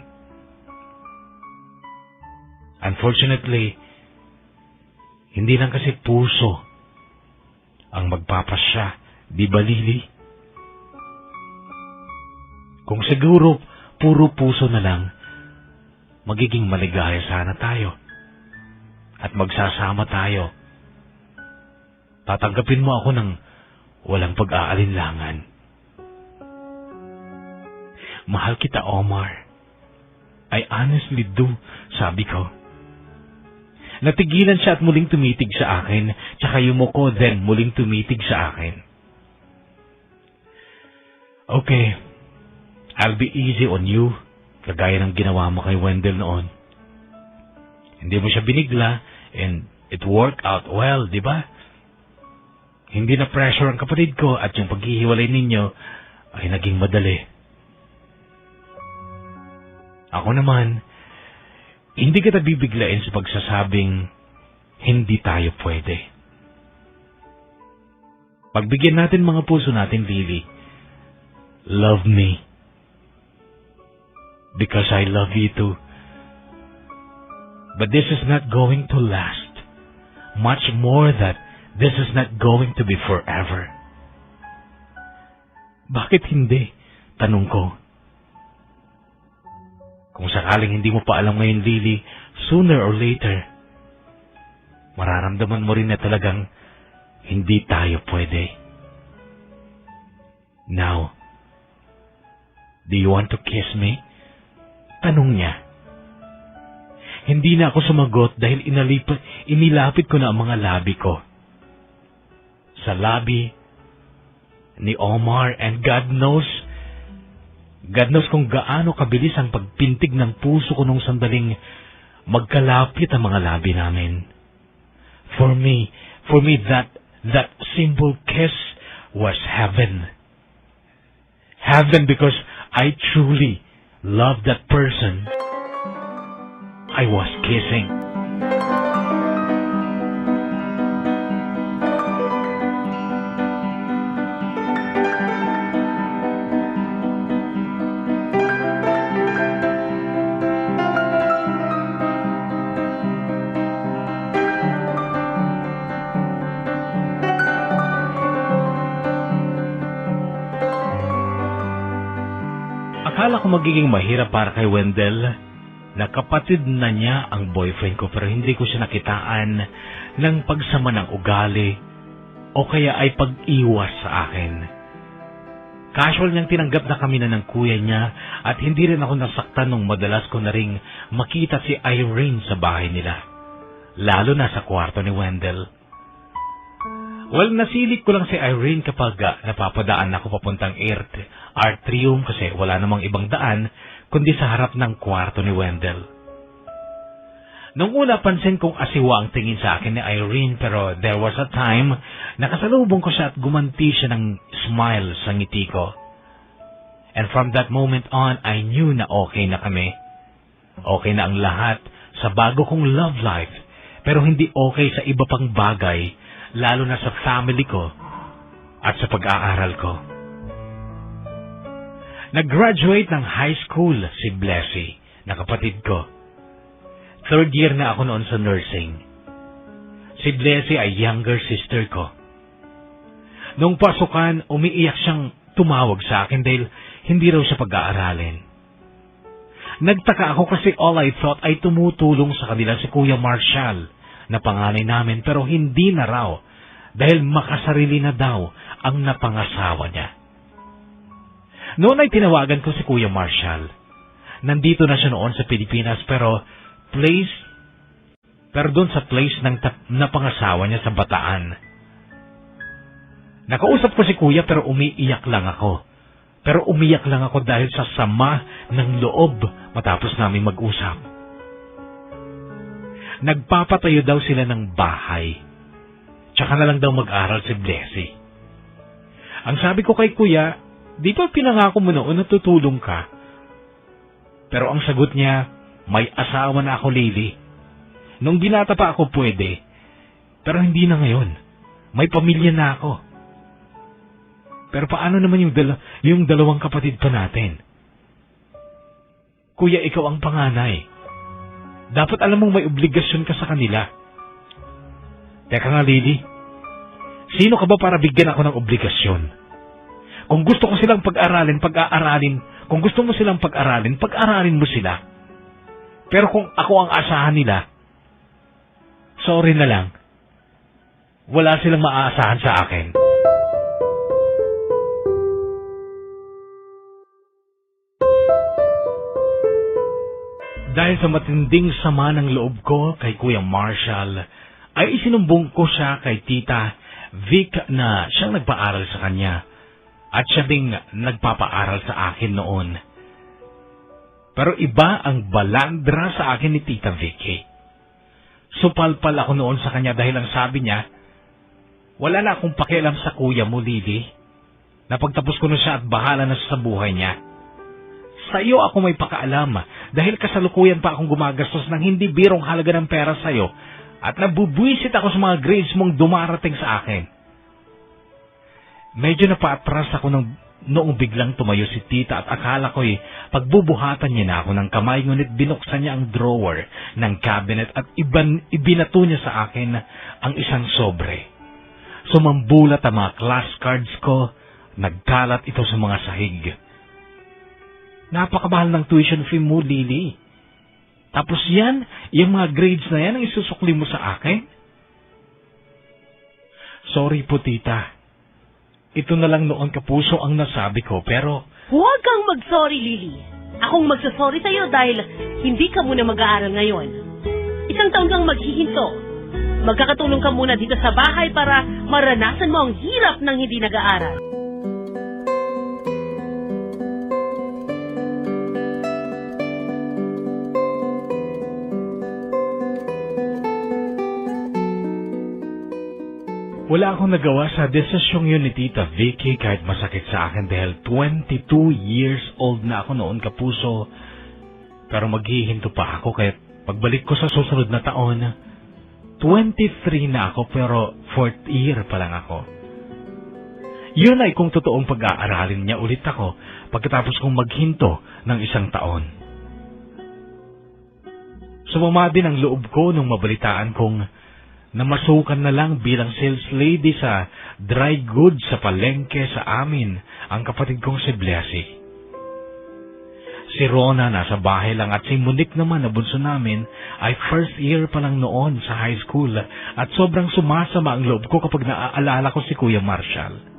Unfortunately, hindi lang kasi puso ang magpapasya, di ba, Lily? Kung siguro puro puso na lang, magiging maligaya sana tayo. At magsasama tayo. Tatanggapin mo ako ng walang pag-aalinlangan. Mahal kita, Omar. I honestly do, sabi ko. Natigilan siya at muling tumitig sa akin, tsaka yumuko then muling tumitig sa akin. Okay, I'll be easy on you, kagaya ng ginawa mo kay Wendell noon. Hindi mo siya binigla and it worked out well, di ba? Hindi na pressure ang kapatid ko at yung paghihiwalay ninyo ay naging madali. Ako naman, hindi kita bibiglain sa pagsasabing hindi tayo pwede. Pagbigyan natin mga puso natin, Lily. Love me. Because I love you too. But this is not going to last. Much more that this is not going to be forever. Bakit hindi? Tanong ko. Kung sakaling hindi mo pa alam ngayon, Lily, sooner or later, mararamdaman mo rin na talagang hindi tayo pwede. Now, do you want to kiss me? Tanong niya. Hindi na ako sumagot dahil inilapit ko na ang mga labi ko. Sa labi ni Omar, and God knows kung gaano kabilis ang pagpintig ng puso ko nung sandaling magkalapit ang mga labi namin. For me, that simple kiss was heaven. Heaven because I truly loved that person I was kissing. Akala ko magiging mahirap para kay Wendell na kapatid na niya ang boyfriend ko, pero hindi ko siya nakitaan ng pagsama ng ugali o kaya ay pag-iwas sa akin. Casual niyang tinanggap na kami na ng kuya niya at hindi rin ako nasaktan nung madalas ko na ring makita si Irene sa bahay nila, lalo na sa kwarto ni Wendell. Well, nasilip ko lang si Irene kapag napapadaan ako papuntang atrium kasi wala namang ibang daan kundi sa harap ng kwarto ni Wendell. Nung una, pansin kong asiwa ang tingin sa akin ni Irene, pero there was a time na kasalubong ko siya at gumanti siya ng smile sa ngiti ko. And from that moment on, I knew na okay na kami. Okay na ang lahat sa bago kong love life, pero hindi okay sa iba pang bagay, lalo na sa family ko at sa pag-aaral ko. Nag-graduate ng high school si Blessy, na kapatid ko. Third year na ako noon sa nursing. Si Blessy ay younger sister ko. Nung pasukan, umiiyak siyang tumawag sa akin dahil hindi raw siya pag-aaralin. Nagtaka ako kasi all I thought ay tumutulong sa kanila si Kuya Marshall, na panganay namin, pero hindi na raw dahil makasarili na daw ang napangasawa niya. Noon ay tinawagan ko si Kuya Marshall. Nandito na siya noon sa Pilipinas pero doon sa place ng napangasawa niya sa Bataan. Nakausap ko si Kuya pero umiiyak lang ako. Pero umiyak lang ako dahil sa sama ng loob matapos namin mag-usap. Nagpapatayo daw sila ng bahay. Tsaka na lang daw mag-aral si Blessy. Ang sabi ko kay Kuya, di ba pinangako mo noon na tutulong ka? Pero ang sagot niya, may asawa na ako, Lily. Nung binata pa ako pwede, pero hindi na ngayon. May pamilya na ako. Pero paano naman yung dalawang kapatid pa natin? Kuya, ikaw ang panganay. Dapat alam mong may obligasyon ka sa kanila. Teka nga, Lily. Sino ka ba para bigyan ako ng obligasyon? Kung gusto ko silang pag-aralin. Kung gusto mo silang pag-aralin mo sila. Pero kung ako ang asahan nila, sorry na lang. Wala silang maaasahan sa akin. Dahil sa matinding sama ng loob ko kay Kuya Marshall, ay isinumbong ko siya kay Tita Vic na siyang nagpaaral sa kanya at siya ding nagpapaaral sa akin noon. Pero iba ang balandra sa akin ni Tita Vicky. Supalpal ako noon sa kanya dahil ang sabi niya, wala na akong pakialam sa kuya mo, Lily. Napagtapos ko na siya at bahala na sa buhay niya. Sa iyo ako may pakaalam dahil kasalukuyan pa akong gumagastos ng hindi birong halaga ng pera sa iyo at nabubwisit ako sa mga grades mong dumarating sa akin. Medyo napaatras ako noong biglang tumayo si Tita at akala ko'y pagbubuhatan niya na ako ng kamay, ngunit binuksan niya ang drawer ng cabinet at ibinato niya sa akin ang isang sobre. Sumambulat ang mga class cards ko, nagkalat ito sa mga sahig. Napakamahal ng tuition fee mo, Lily. Tapos yung mga grades na yan ang isusukli mo sa akin? Sorry po, Tita. ito na lang noon kapuso ang nasabi ko, pero Huwag kang mag-sorry, Lily. Akong magsasorry sa'yo dahil hindi ka muna mag-aaral ngayon. Isang taon kang maghihinto. Magkakatulong ka muna dito sa bahay para maranasan mo ang hirap ng hindi nag-aaral. wala akong nagawa sa desisyong yun ni Tita Vicky kahit masakit sa akin dahil 22 years old na ako noon kapuso. Pero maghihinto pa ako kaya pagbalik ko sa susunod na taon, 23 na ako pero 4th year pa lang ako. Yun ay kung totoong pag-aaralin niya ulit ako pagkatapos kong maghinto ng isang taon. Sumama din ang loob ko nung mabalitaan kong namasukan na lang bilang sales lady sa dry goods sa palengke sa amin ang kapatid kong si Blessy. Si Rona nasa bahay lang at si Monique naman na bunso namin ay first year pa lang noon sa high school at sobrang sumasama ang loob ko kapag naaalala ko si Kuya Marshall.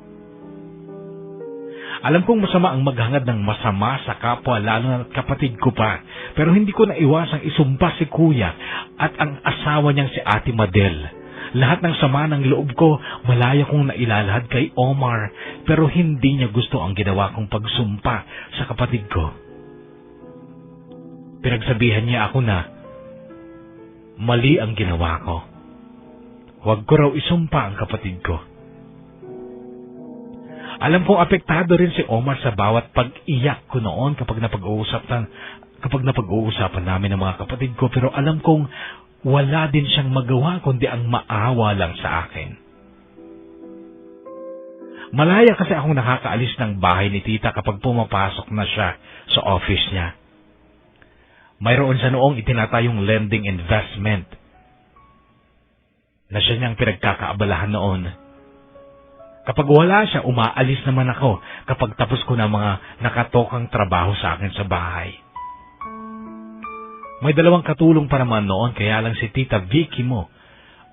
Alam kong masama ang maghangad ng masama sa kapwa lalo na kapatid ko pa, pero hindi ko naiwasang isumpa si Kuya at ang asawa niyang si Ate Madel. Lahat ng sama ng loob ko malaya kong nailalahad kay Omar, pero hindi niya gusto ang ginawa kong pagsumpa sa kapatid ko. Pinagsabihan niya ako na mali ang ginawa ko. Huwag ko raw isumpa ang kapatid ko. Alam kong apektado rin si Omar sa bawat pag-iyak ko noon kapag napag-uusapan namin ng mga kapatid ko, pero alam kong wala din siyang magawa kundi ang maawa lang sa akin. Malaya kasi akong nakakaalis ng bahay ni Tita kapag pumapasok na siya sa office niya. Mayroon siya noong itinatayong lending investment na siya niyang pinagkakaabalahan noon. Kapag wala siya, umaalis naman ako kapag tapos ko na mga nakatokang trabaho sa akin sa bahay. May dalawang katulong pa naman noon kaya lang si Tita Vicky mo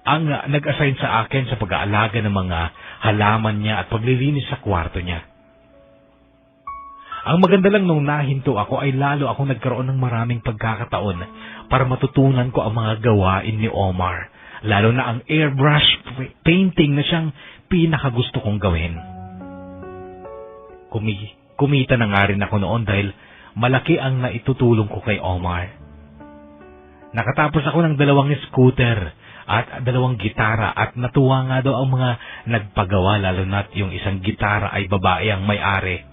ang nag-assign sa akin sa pag-aalaga ng mga halaman niya at paglilinis sa kwarto niya. Ang maganda lang nung nahinto ako ay lalo akong nagkaroon ng maraming pagkakataon para matutunan ko ang mga gawain ni Omar, lalo na ang airbrush painting na siyang pinakagusto kong gawin. Kumita na nga rin ako noon dahil malaki ang naitutulong ko kay Omar. Nakatapos ako ng 2 scooter at 2 gitara at natuwa nga daw ang mga nagpagawa lalo na't yung isang gitara ay babae ang may-ari.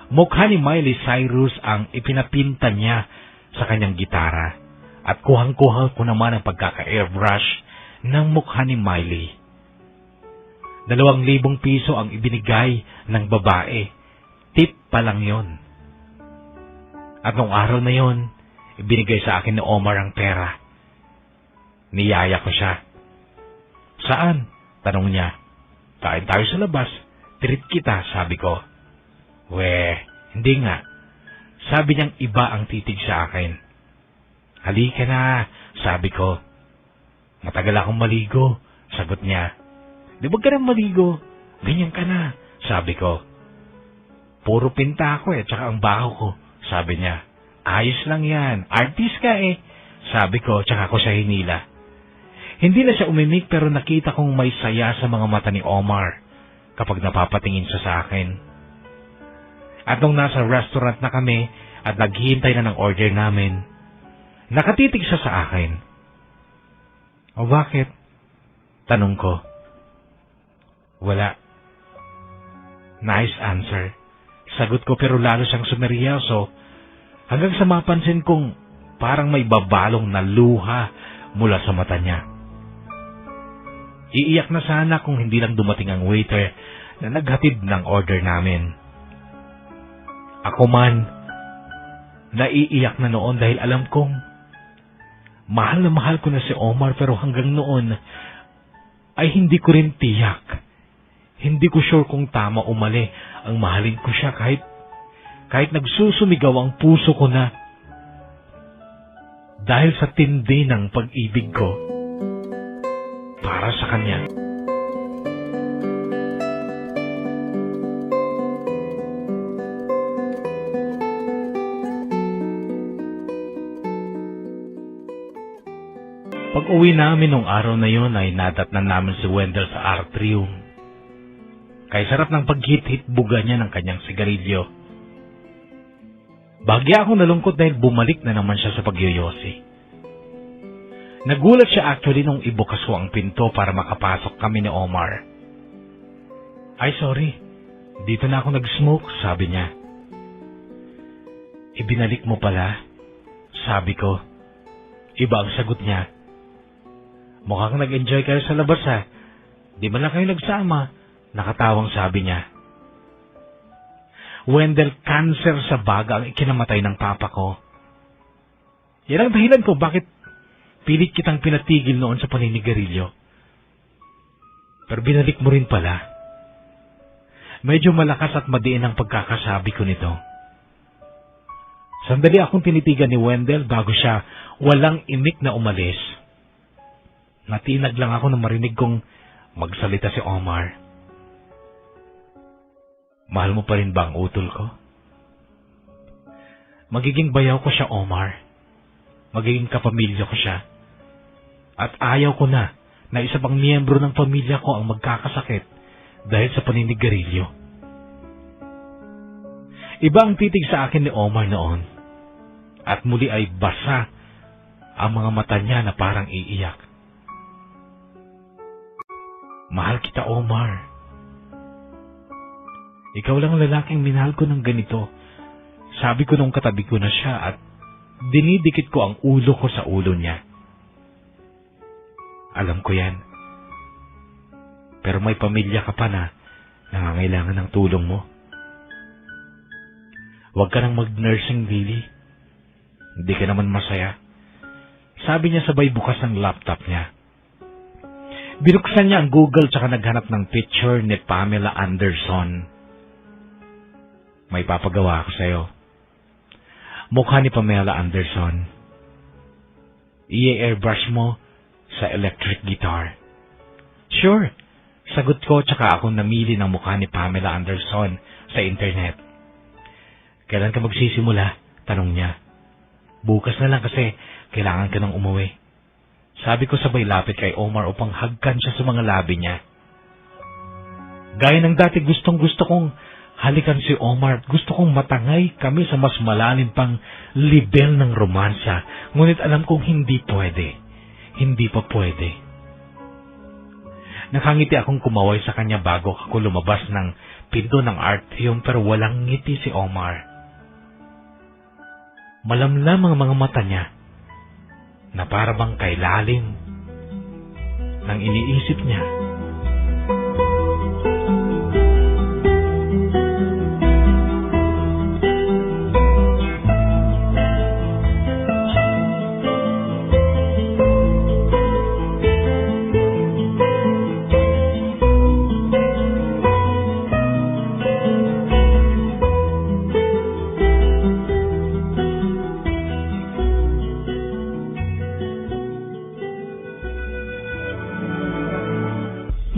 Mukha ni Miley Cyrus ang ipinapinta niya sa kanyang gitara at kuhang-kuha ko naman ang pagkaka-airbrush ng mukha ni Miley. 2,000 piso ang ibinigay ng babae. Tip pa lang yon. At nung araw na yon, ibinigay sa akin ni Omar ang pera. Niyaya ko siya. Saan? Tanong niya. Kain tayo sa labas. Treat kita, sabi ko. Hindi nga. Sabi niyang iba ang titig sa akin. Halika na, sabi ko. Matagal akong maligo, sagot niya. Di ba ka na maligo? Ganyan ka na, sabi ko. Puro pinta ako tsaka ang baho ko, sabi niya. Ayos lang yan, artist ka sabi ko, tsaka ko siya hinila. Hindi na siya umimik pero nakita kong may saya sa mga mata ni Omar kapag napapatingin siya sa akin. At nung nasa restaurant na kami at naghihintay na ng order namin, nakatitig siya sa akin. O bakit? Tanong ko. Wala. Nice answer. Sagot ko pero lalo siyang sumeryoso hanggang sa mapansin kong parang may babalong na luha mula sa mata niya. Iiyak na sana kung hindi lang dumating ang waiter na naghatid ng order namin. Ako man, naiiyak na noon dahil alam kong mahal na mahal ko na si Omar pero hanggang noon ay hindi ko rin tiyak. Hindi ko sure kung tama o mali ang mahalin ko siya kahit nagsusumigaw ang puso ko na dahil sa tindi ng pag-ibig ko para sa kanya. Pag uwi namin nung araw na yon ay nadatnan namin si Wendell sa atrium. Kay sarap ng paghit-hit buga niya ng kanyang sigarilyo. Bagya akong nalungkot dahil bumalik na naman siya sa pagyoyosi. Nagulat siya actually nung ibukas ko ang pinto para makapasok kami ni Omar. Ay sorry, dito na ako nag-smoke, sabi niya. Ibinalik mo pala, sabi ko. Iba ang sagot niya. Mukhang nag-enjoy kayo sa labas ha. Di ba lang kayo nagsama? Nakatawang sabi niya. Wendell, cancer sa baga ang ikinamatay ng papa ko. Yan ang dahilan ko bakit pilit kitang pinatigil noon sa paninigarilyo. Pero binalik mo rin pala. Medyo malakas at madiin ang pagkakasabi ko nito. Sandali akong tinitigan ni Wendell bago siya walang imik na umalis. Natinag lang ako nang marinig kong magsalita si Omar. Mahal mo pa rin ba ang utol ko? Magiging bayaw ko siya, Omar. Magiging kapamilya ko siya. At ayaw ko na isa pang miyembro ng pamilya ko ang magkakasakit dahil sa paninigarilyo. Iba ang titig sa akin ni Omar noon. At muli ay basa ang mga mata niya na parang iiyak. Mahal kita, Omar. Ikaw lang ang lalaking minahal ko ng ganito. Sabi ko nung katabi ko na siya at dinidikit ko ang ulo ko sa ulo niya. Alam ko yan. Pero may pamilya ka pa na nangangailangan ng tulong mo. Huwag ka nang mag-nursing, Lily. Hindi ka naman masaya. Sabi niya sabay bukas ng laptop niya. Binuksan niya ang Google tsaka naghanap ng picture ni Pamela Anderson. May papagawa ako sa'yo. Mukha ni Pamela Anderson. I-airbrush mo sa electric guitar. Sure, sagot ko tsaka ako namili ng mukha ni Pamela Anderson sa internet. Kailan ka magsisimula? Tanong niya. Bukas na lang kasi kailangan ka nang umuwi. Sabi ko sabay lapit kay Omar upang hagkan siya sa mga labi niya. Gaya ng dati gustong-gusto kong halikan si Omar at gusto kong matangay kami sa mas malalim pang level ng romansa. Ngunit alam kong hindi pwede. Hindi pa pwede. Nakangiti akong kumaway sa kanya bago ako lumabas ng pinto ng atrium pero walang ngiti si Omar. Malamlam ang mga mata niya na para bang kailalim ng iniisip niya.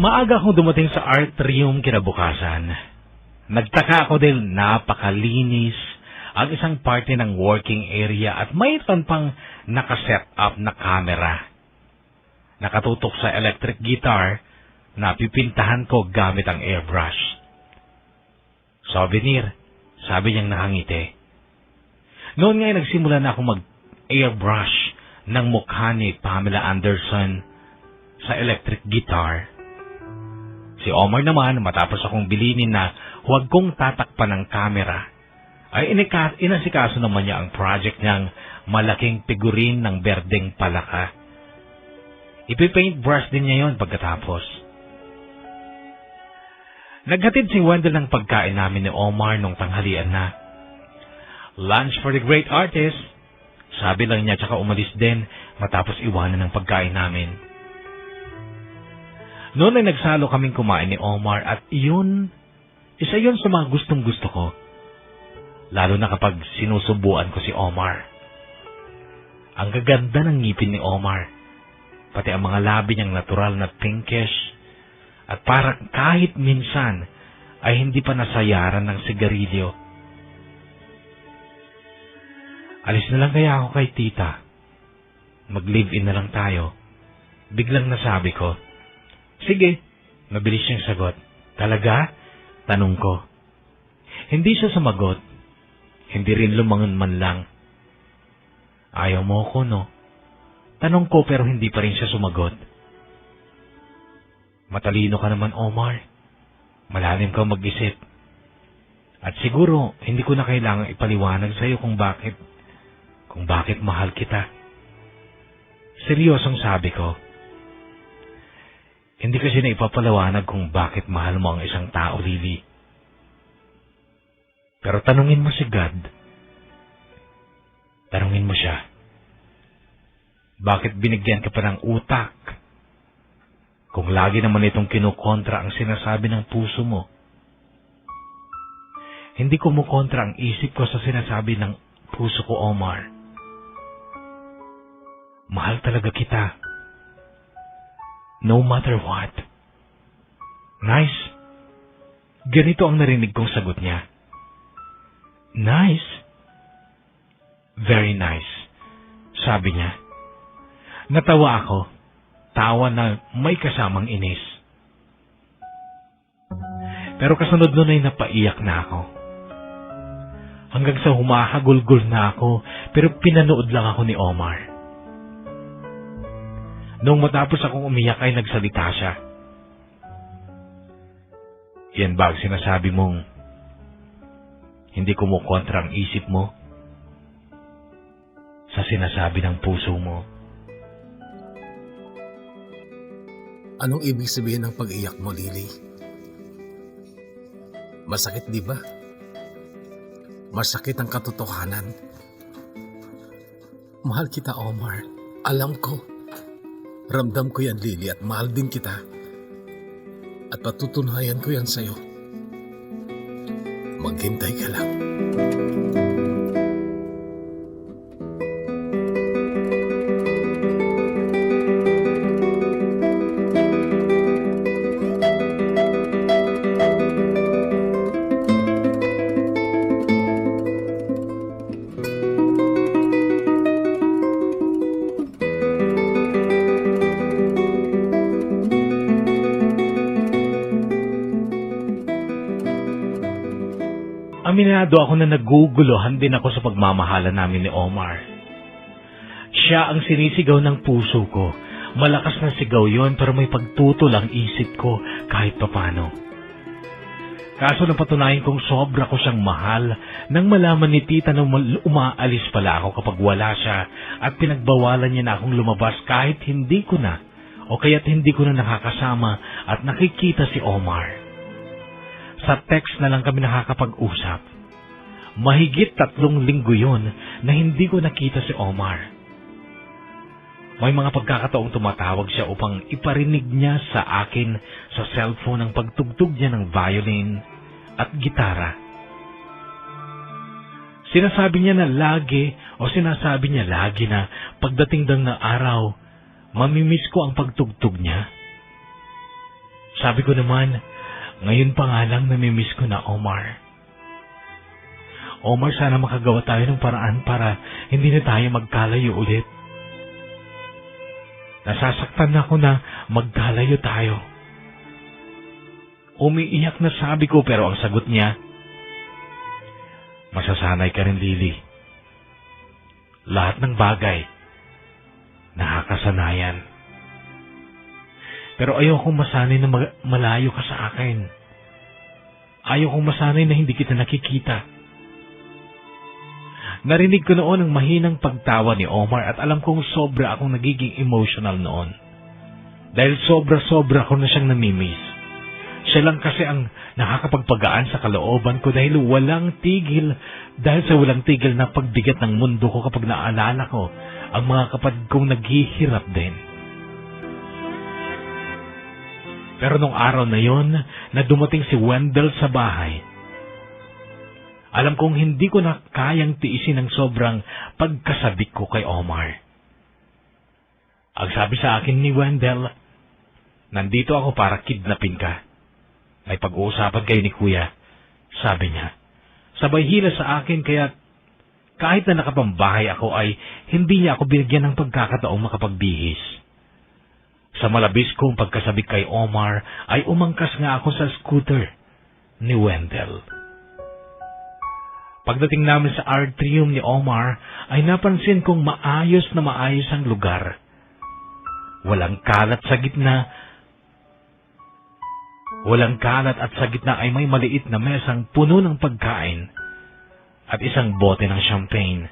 Maaga akong dumating sa atrium kinabukasan. Nagtaka ako dahil napakalinis ang isang parte ng working area at mayroon pang nakaset up na camera. Nakatutok sa electric guitar na pipintahan ko gamit ang airbrush. Souvenir, sabi niyang nakangiti. Noon nga nagsimula na akong mag-airbrush ng mukha ni Pamela Anderson sa electric guitar. Si Omar naman, matapos akong bilinin na huwag kong tatakpan ng kamera, ay inasikaso naman niya ang project niyang malaking figurin ng berdeng palaka. Ipipaintbrush din niya yon pagkatapos. Naghatid si Wendell ng pagkain namin ni Omar nung tanghalian na. Lunch for the great artist, sabi lang niya tsaka umalis din matapos iwanan ng pagkain namin. Noon ay nagsalo kaming kumain ni Omar at isa yun sa mga gustong-gusto ko. Lalo na kapag sinusubuan ko si Omar. Ang gaganda ng ngipin ni Omar. Pati ang mga labi niyang natural na pinkish. At parang kahit minsan ay hindi pa nasayaran ng sigarilyo. Alis na lang kaya ako kay tita. Mag-live-in na lang tayo. Biglang nasabi ko, "Sige." Mabilis siyang sagot. "Talaga?" Tanong ko. Hindi siya sumagot. Hindi rin lumangon man lang. "Ayaw mo ko, no?" Tanong ko pero hindi pa rin siya sumagot. "Matalino ka naman, Omar. Malalim kang mag-isip. At siguro, hindi ko na kailangang ipaliwanag sa'yo kung bakit mahal kita." Seryosong sabi ko. Hindi kasi na ipapalawanag kung bakit mahal mo ang isang tao, Lily. Pero tanungin mo si God. Tanungin mo siya. Bakit binigyan ka pa ng utak? Kung lagi naman itong kinukontra ang sinasabi ng puso mo. Hindi kumukontra ang isip ko sa sinasabi ng puso ko, Omar. Mahal talaga kita. No matter what. Nice. Ganito ang narinig kong sagot niya. Nice? Very nice, sabi niya. Natawa ako. Tawa na may kasamang inis. Pero kasunod nun ay napaiyak na ako. Hanggang sa humahagulgol na ako, pero pinanood lang ako ni Omar. Noong matapos akong umiyak ay nagsalita siya. Yan ba ang sinasabi mong hindi kumukontra ang isip mo sa sinasabi ng puso mo? Anong ibig sabihin ng pag-iyak mo, Lily? Masakit, di ba? Masakit ang katotohanan. Mahal kita, Omar. Alam ko. Ramdam ko yan, Lily, at mahal din kita. At patutunayan ko yan sa'yo. Maghintay ka lang. Aminado ako na naguguluhan din ako sa pagmamahala namin ni Omar. Siya ang sinisigaw ng puso ko. Malakas na sigaw yon pero may pagtutol ang isip ko kahit papano. Kaso napatunayan kong sobra ko siyang mahal nang malaman ni tita na umaalis pala ako kapag wala siya at pinagbawalan niya na akong lumabas kahit hindi ko na o kaya't hindi ko na nakakasama at nakikita si Omar. Sa text na lang kami nakakapag-usap. Mahigit 3 linggo yon na hindi ko nakita si Omar. May mga pagkakataong tumatawag siya upang iparinig niya sa akin sa cellphone ang pagtugtog niya ng violin at gitara. Sinasabi niya lagi na pagdating daw ng araw, mamimiss ko ang pagtugtog niya. Sabi ko naman, ngayon pa nga lang namimiss ko na, Omar. Omar, sana makagawa tayo ng paraan para hindi na tayo magkalayo ulit. Nasasaktan ako na magkalayo tayo. Umiiyak na sabi ko pero ang sagot niya, masasanay ka rin, Lily. Lahat ng bagay, nakakasanayan. Pero ayaw kong masanay na malayo ka sa akin. Ayaw kong masanay na hindi kita nakikita. Narinig ko noon ang mahinang pagtawa ni Omar at alam kong sobra akong nagiging emotional noon. Dahil sobra-sobra ko na siyang namimiss. Siya lang kasi ang nakakapagpagaan sa kalooban ko dahil sa walang tigil na pagbigat ng mundo ko kapag naalala ko ang mga kapatid kong naghihirap din. Pero nung araw na yon, na dumating si Wendell sa bahay, alam kong hindi ko na kayang tiisin ang sobrang pagkasabik ko kay Omar. Ang sabi sa akin ni Wendell, nandito ako para kidnapin ka. May pag-uusapan kayo ni Kuya, sabi niya. Sabay hila sa akin kaya kahit na nakapambahay ako ay hindi niya ako binigyan ng pagkakataong makapagbihis. Sa malabis kong pagkasabik kay Omar ay umangkas nga ako sa scooter ni Wendell. Pagdating namin sa atrium ni Omar ay napansin kong maayos na maayos ang lugar. Walang kalat sa gitna. Walang kalat at sa gitna ay may maliit na mesang puno ng pagkain at isang bote ng champagne.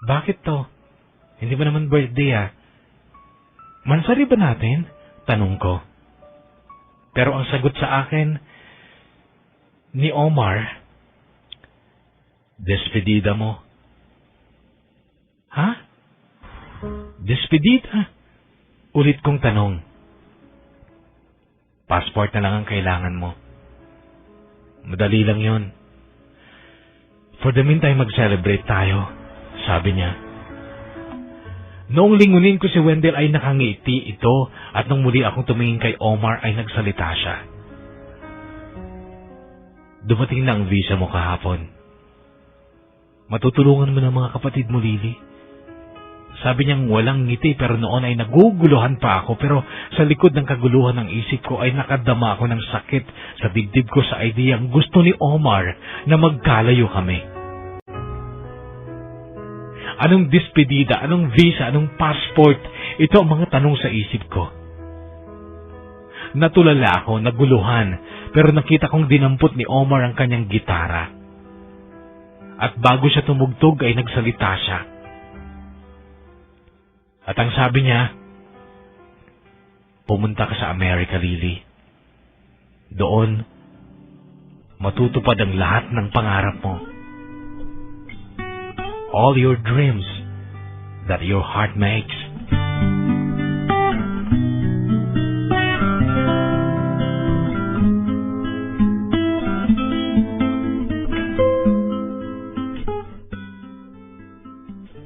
Bakit to? Hindi ba naman birthday Mansari ba natin? Tanong ko. Pero ang sagot sa akin ni Omar, despedida mo. Ha? Despedida? Ulit kong tanong. Passport na lang ang kailangan mo. Madali lang yun. For the meantime, mag-celebrate tayo, sabi niya. Noong lingunin ko si Wendell ay nakangiti ito at nung muli akong tumingin kay Omar ay nagsalita siya. Dumating na ang visa mo kahapon. Matutulungan mo ng mga kapatid mo, Lily. Sabi niyang walang ngiti pero noon ay naguguluhan pa ako pero sa likod ng kaguluhan ng isip ko ay nakadama ako ng sakit sa dibdib ko sa ideyang gusto ni Omar na magkalayo kami. Anong despedida, anong visa, anong passport? Ito ang mga tanong sa isip ko. Natulala ako, naguluhan, pero nakita kong dinampot ni Omar ang kanyang gitara. At bago siya tumugtog ay nagsalita siya. At ang sabi niya, pumunta ka sa America, Lily. Doon, matutupad ang lahat ng pangarap mo. All your dreams that your heart makes.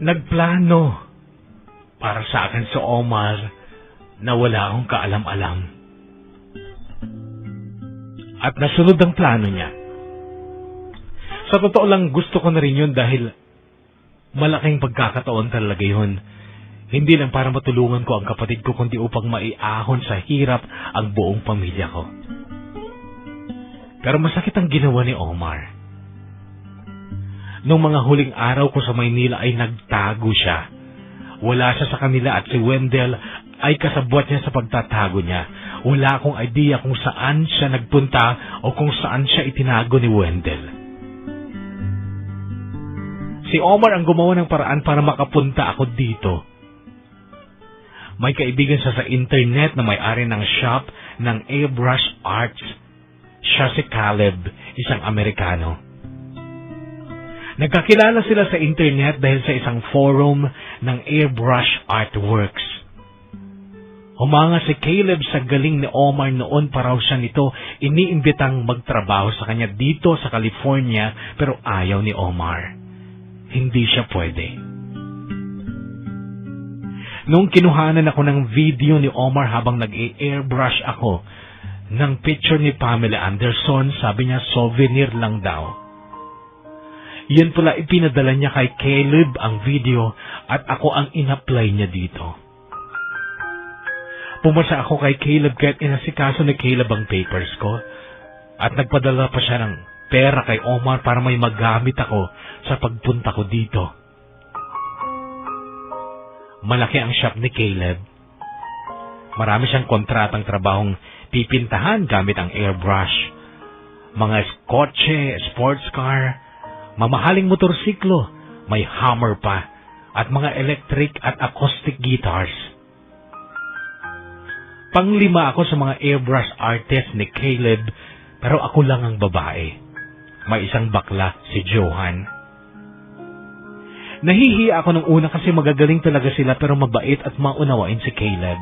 Nagplano para sa akin si Omar na wala akong kaalam-alam. At nasunod ang plano niya. Sa totoo lang gusto ko na rin yun dahil malaking pagkakataon talaga yun. Hindi lang para matulungan ko ang kapatid ko kundi upang maiahon sa hirap ang buong pamilya ko. Pero masakit ang ginawa ni Omar. Nung mga huling araw ko sa Maynila ay nagtago siya. Wala siya sa kanila at si Wendell ay kasabwat niya sa pagtatago niya. Wala akong idea kung saan siya nagpunta o kung saan siya itinago ni Wendell. Si Omar ang gumawa ng paraan para makapunta ako dito. May kaibigan siya sa internet na may-ari ng shop ng airbrush arts. Siya si Caleb, isang Amerikano. Nagkakilala sila sa internet dahil sa isang forum ng airbrush artworks. Humanga si Caleb sa galing ni Omar noon pa raw siya nito iniimbitang magtrabaho sa kanya dito sa California pero ayaw ni Omar. Hindi siya pwede. Nung kinuhanan ako ng video ni Omar habang nag-airbrush ako ng picture ni Pamela Anderson, sabi niya souvenir lang daw. Yun pala ipinadala niya kay Caleb ang video at ako ang in-apply niya dito. Pumasa ako kay Caleb kahit inasikaso ni Caleb ang papers ko at nagpadala pa siya ng pera kay Omar para may magamit ako sa pagpunta ko dito. Malaki ang shop ni Caleb. Marami siyang kontratang trabahong pipintahan gamit ang airbrush. Mga kotse, sports car, mamahaling motorsiklo, may hammer pa, at mga electric at acoustic guitars. Panglima ako sa mga airbrush artist ni Caleb, pero ako lang ang babae. May isang bakla, si Johan. Nahihiya ako nung una kasi magagaling talaga sila pero mabait at maunawain si Caleb.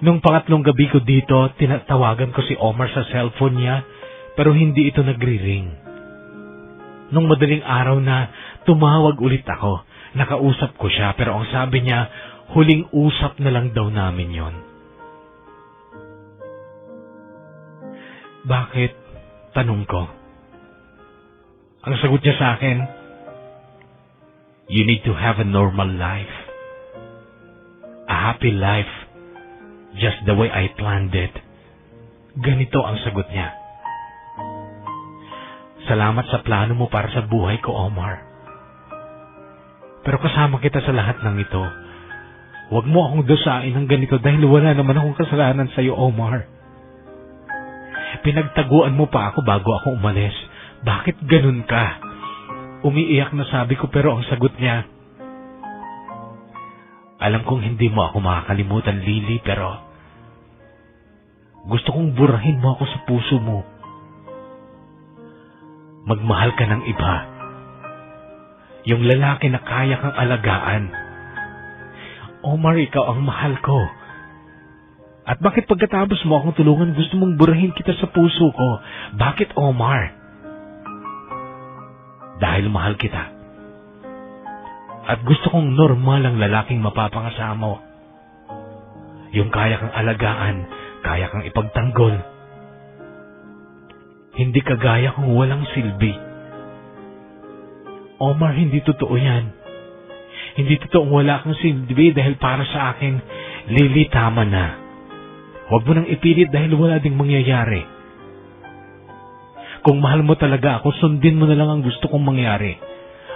Nung pangatlong gabi ko dito, tinatawagan ko si Omar sa cellphone niya pero hindi ito nagri-ring. Nung madaling araw na, tumawag ulit ako. Nakausap ko siya pero ang sabi niya, huling usap na lang daw namin yon. Bakit? Tanong ko. Ang sagot niya sa akin, you need to have a normal life. happy life just the way I planned it. Ganito ang sagot niya. Salamat sa plano mo para sa buhay ko, Omar. Pero kasama kita sa lahat ng ito. Huwag mo akong dusain ng ganito dahil wala naman akong kasalanan sa iyo, Omar. Pinagtaguan mo pa ako bago ako umalis. Bakit ganun ka? Umiiyak na sabi ko pero ang sagot niya, alam kong hindi mo ako makakalimutan, Lily, pero gusto kong burahin mo ako sa puso mo. Magmahal ka ng iba. Yung lalaki na kaya kang alagaan. Omar, ikaw ang mahal ko. At bakit pagkatapos mo akong tulungan, gusto mong burahin kita sa puso ko? Bakit, Omar? Dahil mahal kita. At gusto kong normal ang lalaking mapapakasama. Yung kaya kang alagaan, kaya kang ipagtanggol. Hindi kagaya kung walang silbi. Omar, hindi totoo yan. Hindi totoong wala kang silbi dahil para sa akin, Lily, tama na. Huwag mo nang ipilit dahil wala ding mangyayari. Kung mahal mo talaga ako, sundin mo na lang ang gusto kong mangyari.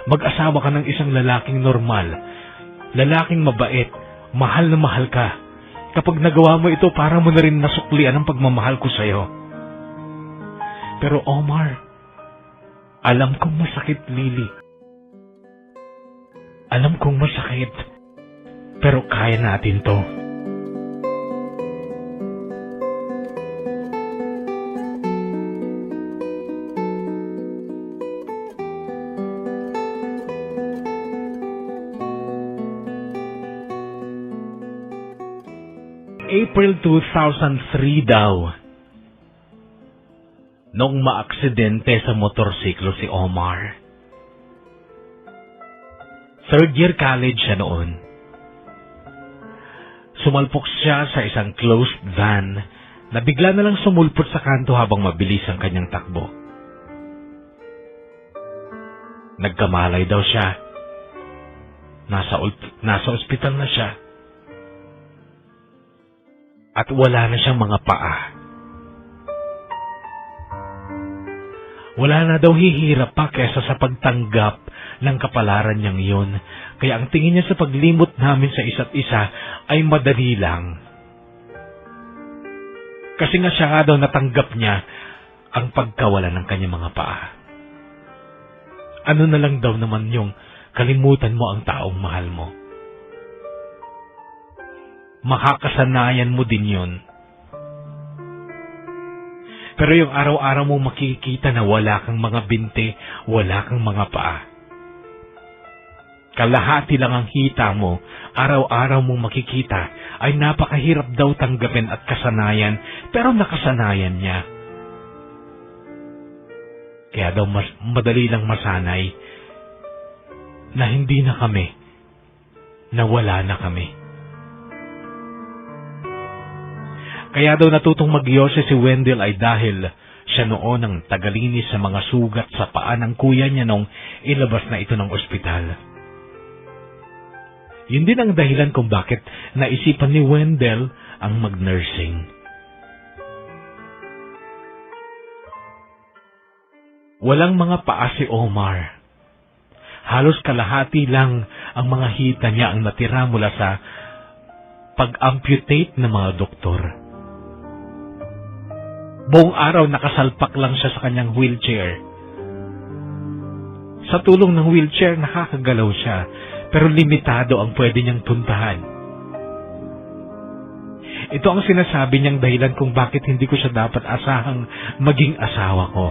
Mag-asawa ka ng isang lalaking normal, lalaking mabait, mahal na mahal ka. Kapag nagawa mo ito, para mo na rin nasuklian ang pagmamahal ko sa'yo. Pero Omar, alam kong masakit, Lily. Alam kong masakit, pero kaya natin to. April 2003 daw. Noong maaksidente sa motorsiklo si Omar. Third year college siya noon. Sumalpok siya sa isang closed van na bigla na lang sumulpot sa kanto habang mabilis ang kanyang takbo. Nagkamalay daw siya. Nasa ospital na siya. At wala na siyang mga paa. Wala na daw hihirap pa kesa sa pagtanggap ng kapalaran niyang yun. Kaya ang tingin niya sa paglimot namin sa isa't isa ay madali lang. Kasi nga siya nga daw natanggap niya ang pagkawala ng kanyang mga paa. Ano na lang daw naman yung kalimutan mo ang taong mahal mo. Makakasanayan mo din yun. Pero yung araw-araw mo makikita na wala kang mga binti, wala kang mga paa. Kalahati lang ang hita mo, araw-araw mong makikita ay napakahirap daw tanggapin at kasanayan, pero nakasanayan niya. Kaya daw madali lang masanay na hindi na kami, na wala na kami. Kaya daw natutong magyose si Wendell ay dahil siya noon ang tagalinis sa mga sugat sa paa ng kuya niya nung ilabas na ito ng ospital. Yun din ang dahilan kung bakit naisipan ni Wendell ang mag-nursing. Walang mga paa si Omar. Halos kalahati lang ang mga hita niya ang natira mula sa pag-amputate ng mga doktor. Buong araw nakasalpak lang siya sa kanyang wheelchair. Sa tulong ng wheelchair nakakagalaw siya, pero limitado ang pwede niyang puntahan. Ito ang sinasabi niyang dahilan kung bakit hindi ko siya dapat asahang maging asawa ko.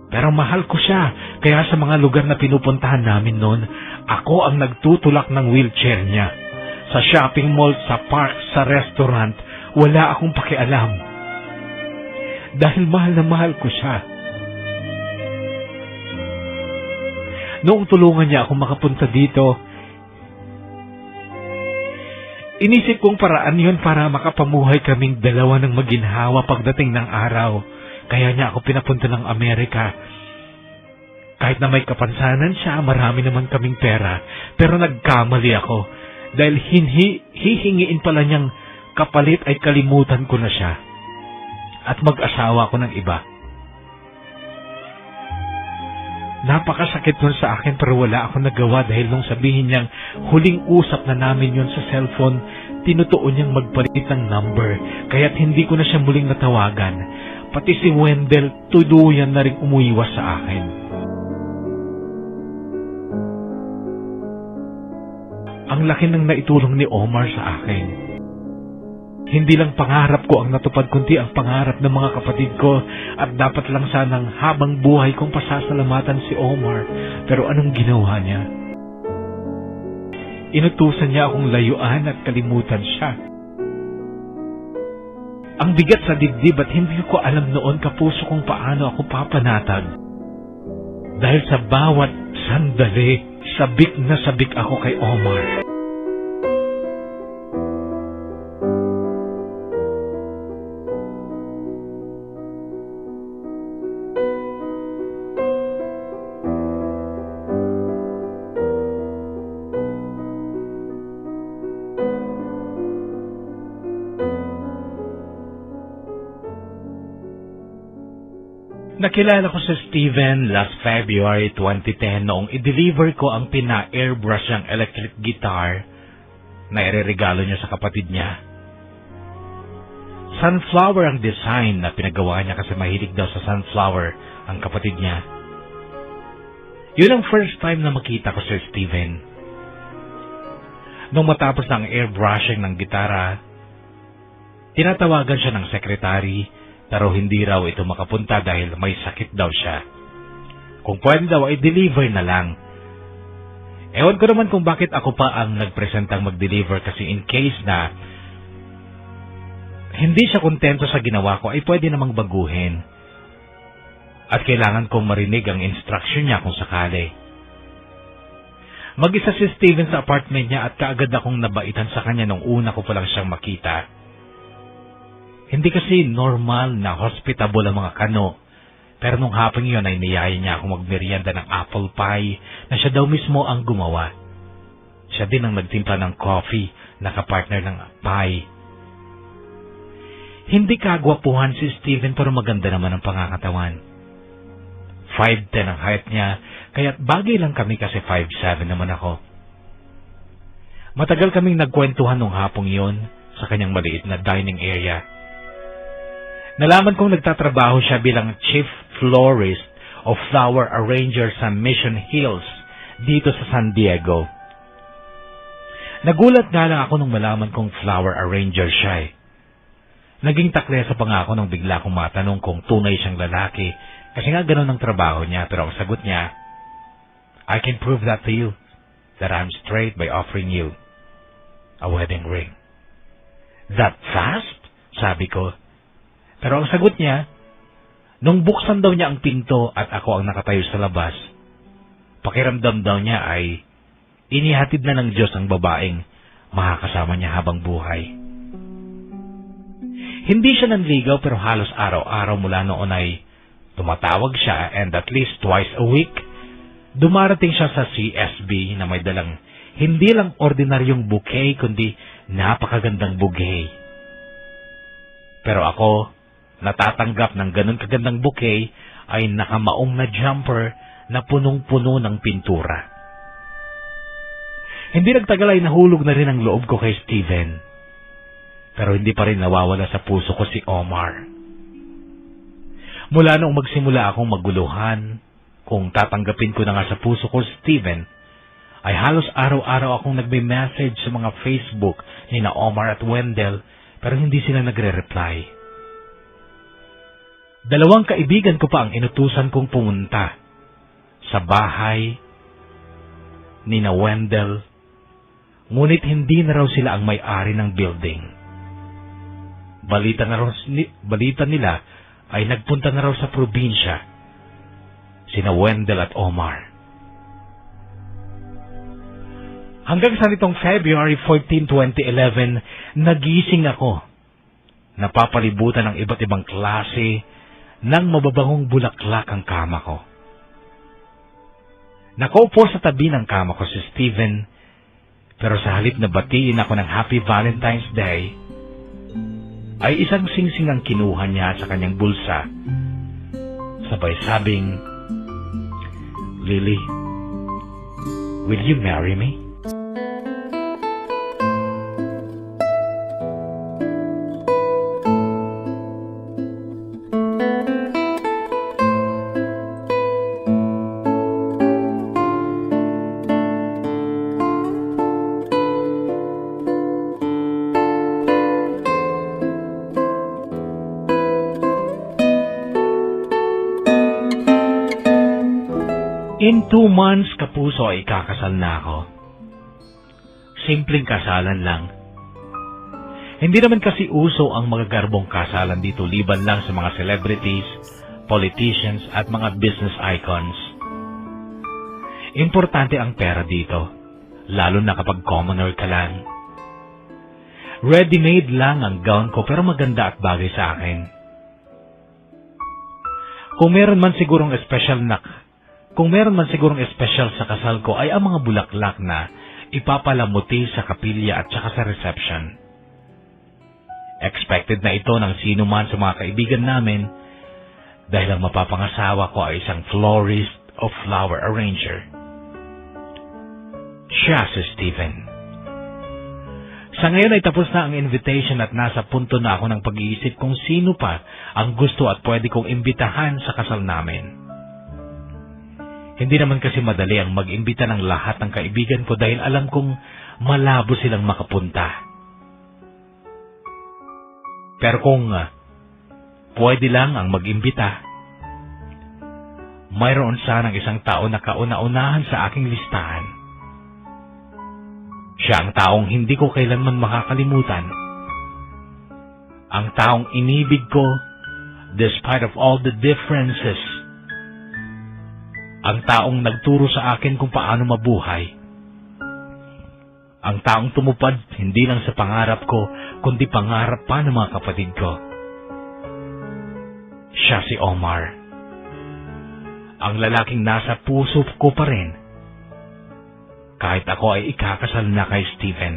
Pero mahal ko siya, kaya sa mga lugar na pinupuntahan namin noon, ako ang nagtutulak ng wheelchair niya. Sa shopping mall, sa park, sa restaurant, wala akong pakialam. Dahil mahal na mahal ko siya. Noong tulungan niya ako makapunta dito, inisip kong paraan yun para makapamuhay kaming dalawa ng maginhawa pagdating ng araw. Kaya niya ako pinapunta ng Amerika. Kahit na may kapansanan siya, marami naman kaming pera. Pero nagkamali ako. dahil hihingiin pala niyang kapalit ay kalimutan ko na siya at mag-asawa ko ng iba. Napakasakit nun sa akin pero wala akong nagawa dahil nung sabihin niyang huling usap na namin yon sa cellphone, tinutuon niyang magpalit ng number kaya't hindi ko na siya muling natawagan. Pati si Wendell tuluyan na rin umuiwas sa akin. Ang laki ng naitulong ni Omar sa akin. Hindi lang pangarap ko ang natupad kundi ang pangarap ng mga kapatid ko at dapat lang sanang habang buhay kong pasasalamatan si Omar. Pero anong ginawa niya? Inutusan niya akong layuan at kalimutan siya. Ang bigat sa dibdib at hindi ko alam noon kapuso kung paano ako papanatag. Dahil sa bawat sandali, sabik na sabik ako kay Omar. Nakilala ko si Steven last February 2010 noong i-deliver ko ang pina-airbrush niyang electric guitar na ireregalo niya sa kapatid niya. Sunflower ang design na pinagawa niya kasi mahilig daw sa sunflower ang kapatid niya. Yun ang first time na makita ko si Steven. Nung matapos na ang airbrushing ng gitara, tinatawagan siya ng sekretary pero hindi raw ito makapunta dahil may sakit daw siya. Kung pwede daw ay deliver na lang. Ewan ko naman kung bakit ako pa ang nagpresentang mag-deliver kasi in case na hindi siya kontento sa ginawa ko ay pwede namang baguhin. At kailangan kong marinig ang instruction niya kung sakali. Mag-isa si Steven sa apartment niya at kaagad akong nabaitan sa kanya nung una ko pa lang siyang makita. Hindi kasi normal na hospitable ang mga kano. Pero nung hapon yun ay niyaya niya akong magmerienda ng apple pie na siya daw mismo ang gumawa. Siya din ang nagtimpla ng coffee na kapartner ng pie. Hindi kagwapuhan si Steven pero maganda naman ang pangakatawan. 5'10" ang height niya kaya't bagay lang kami kasi 5'7" naman ako. Matagal kaming nagkwentuhan nung hapong yun sa kanyang maliit na dining area. Nalaman kong nagtatrabaho siya bilang chief florist o flower arranger sa Mission Hills dito sa San Diego. Nagulat nga lang ako nung malaman kong flower arranger siya eh. Naging taklesa pa nga ako nung bigla kong matanong kung tunay siyang lalaki kasi nga ganun ang trabaho niya pero ang sagot niya, I can prove that to you, that I'm straight by offering you a wedding ring. That fast? Sabi ko. Pero ang sagot niya, nung buksan daw niya ang pinto at ako ang nakatayo sa labas, pakiramdam daw niya ay inihatid na ng Diyos ang babaeng makakasama niya habang buhay. Hindi siya nanligaw pero halos araw-araw mula noon ay tumatawag siya and at least twice a week, dumarating siya sa CSB na may dalang hindi lang ordinaryong bouquet kundi napakagandang bouquet. Pero ako, natatanggap ng ganun kagandang bouquet ay nakamaong na jumper na punong-puno ng pintura. Hindi nagtagal ay nahulog na rin ang loob ko kay Steven. Pero hindi pa rin nawawala sa puso ko si Omar. Mula noong magsimula akong maguluhan, kung tatanggapin ko na nga sa puso ko si Steven, ay halos araw-araw akong nagme-message sa mga Facebook ni na Omar at Wendell pero hindi sila nagre-reply. 2 kaibigan ko pa ang inutusan kong pumunta sa bahay ni na Wendell, ngunit hindi na raw sila ang may-ari ng building. Balita nila ay nagpunta na raw sa probinsya sina Wendell at Omar. Hanggang sa nitong February 14, 2011, nagising ako. Napapalibutan ng iba't ibang klase ng mababangong bulaklak ang kama ko. Nakaupo sa tabi ng kama ko si Steven, Pero sa halip na batiin ako ng Happy Valentine's Day, ay isang singsing ang kinuha niya sa kanyang bulsa. Sabay sabing, "Lily, will you marry me?" In 2 months, kapuso, ay ikakasal na ako. Simpleng kasalan lang. Hindi naman kasi uso ang mga garbong kasalan dito liban lang sa mga celebrities, politicians at mga business icons. Importante ang pera dito, lalo na kapag commoner ka lang. Ready-made lang ang gown ko pero maganda at bagay sa akin. Kung meron man sigurong special sa kasal ko ay ang mga bulaklak na ipapalamuti sa kapilya at saka sa reception. Expected na ito ng sino man sa mga kaibigan namin dahil ang mapapangasawa ko ay isang florist o flower arranger. Siya si Steven. Sa ngayon ay tapos na ang invitation at nasa punto na ako ng pag-iisip kung sino pa ang gusto at pwede kong imbitahan sa kasal namin. Hindi naman kasi madali ang mag-imbita ng lahat ng kaibigan ko dahil alam kong malabo silang makapunta. Pero kung pwede lang ang mag-imbita, mayroon sanang isang tao na kauna-unahan sa aking listahan. Siya ang taong hindi ko kailanman makakalimutan. Ang taong inibig ko despite of all the differences. Ang taong nagturo sa akin kung paano mabuhay. Ang taong tumupad hindi lang sa pangarap ko, kundi pangarap pa ng mga kapatid ko. Siya si Omar. Ang lalaking nasa puso ko pa rin. Kahit ako ay ikakasal na kay Steven.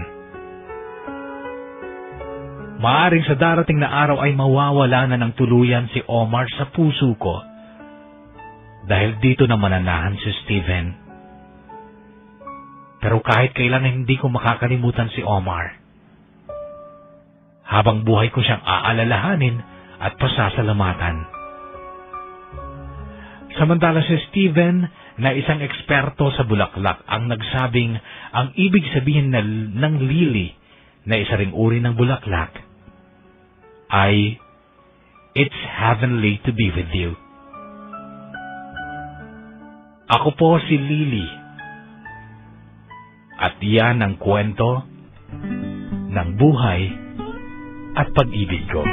Maaring sa darating na araw ay mawawala na ng tuluyan si Omar sa puso ko. Dahil dito na mananahan si Steven. Pero kahit kailan hindi ko makakalimutan si Omar. Habang buhay ko siyang aalalahanin at pasasalamatan. Samantala si Steven na isang eksperto sa bulaklak ang nagsabing ang ibig sabihin ng lily na isa ring uri ng bulaklak ay it's heavenly to be with you. Ako po si Lily. At yan ang kwento ng buhay at pag-ibig ko.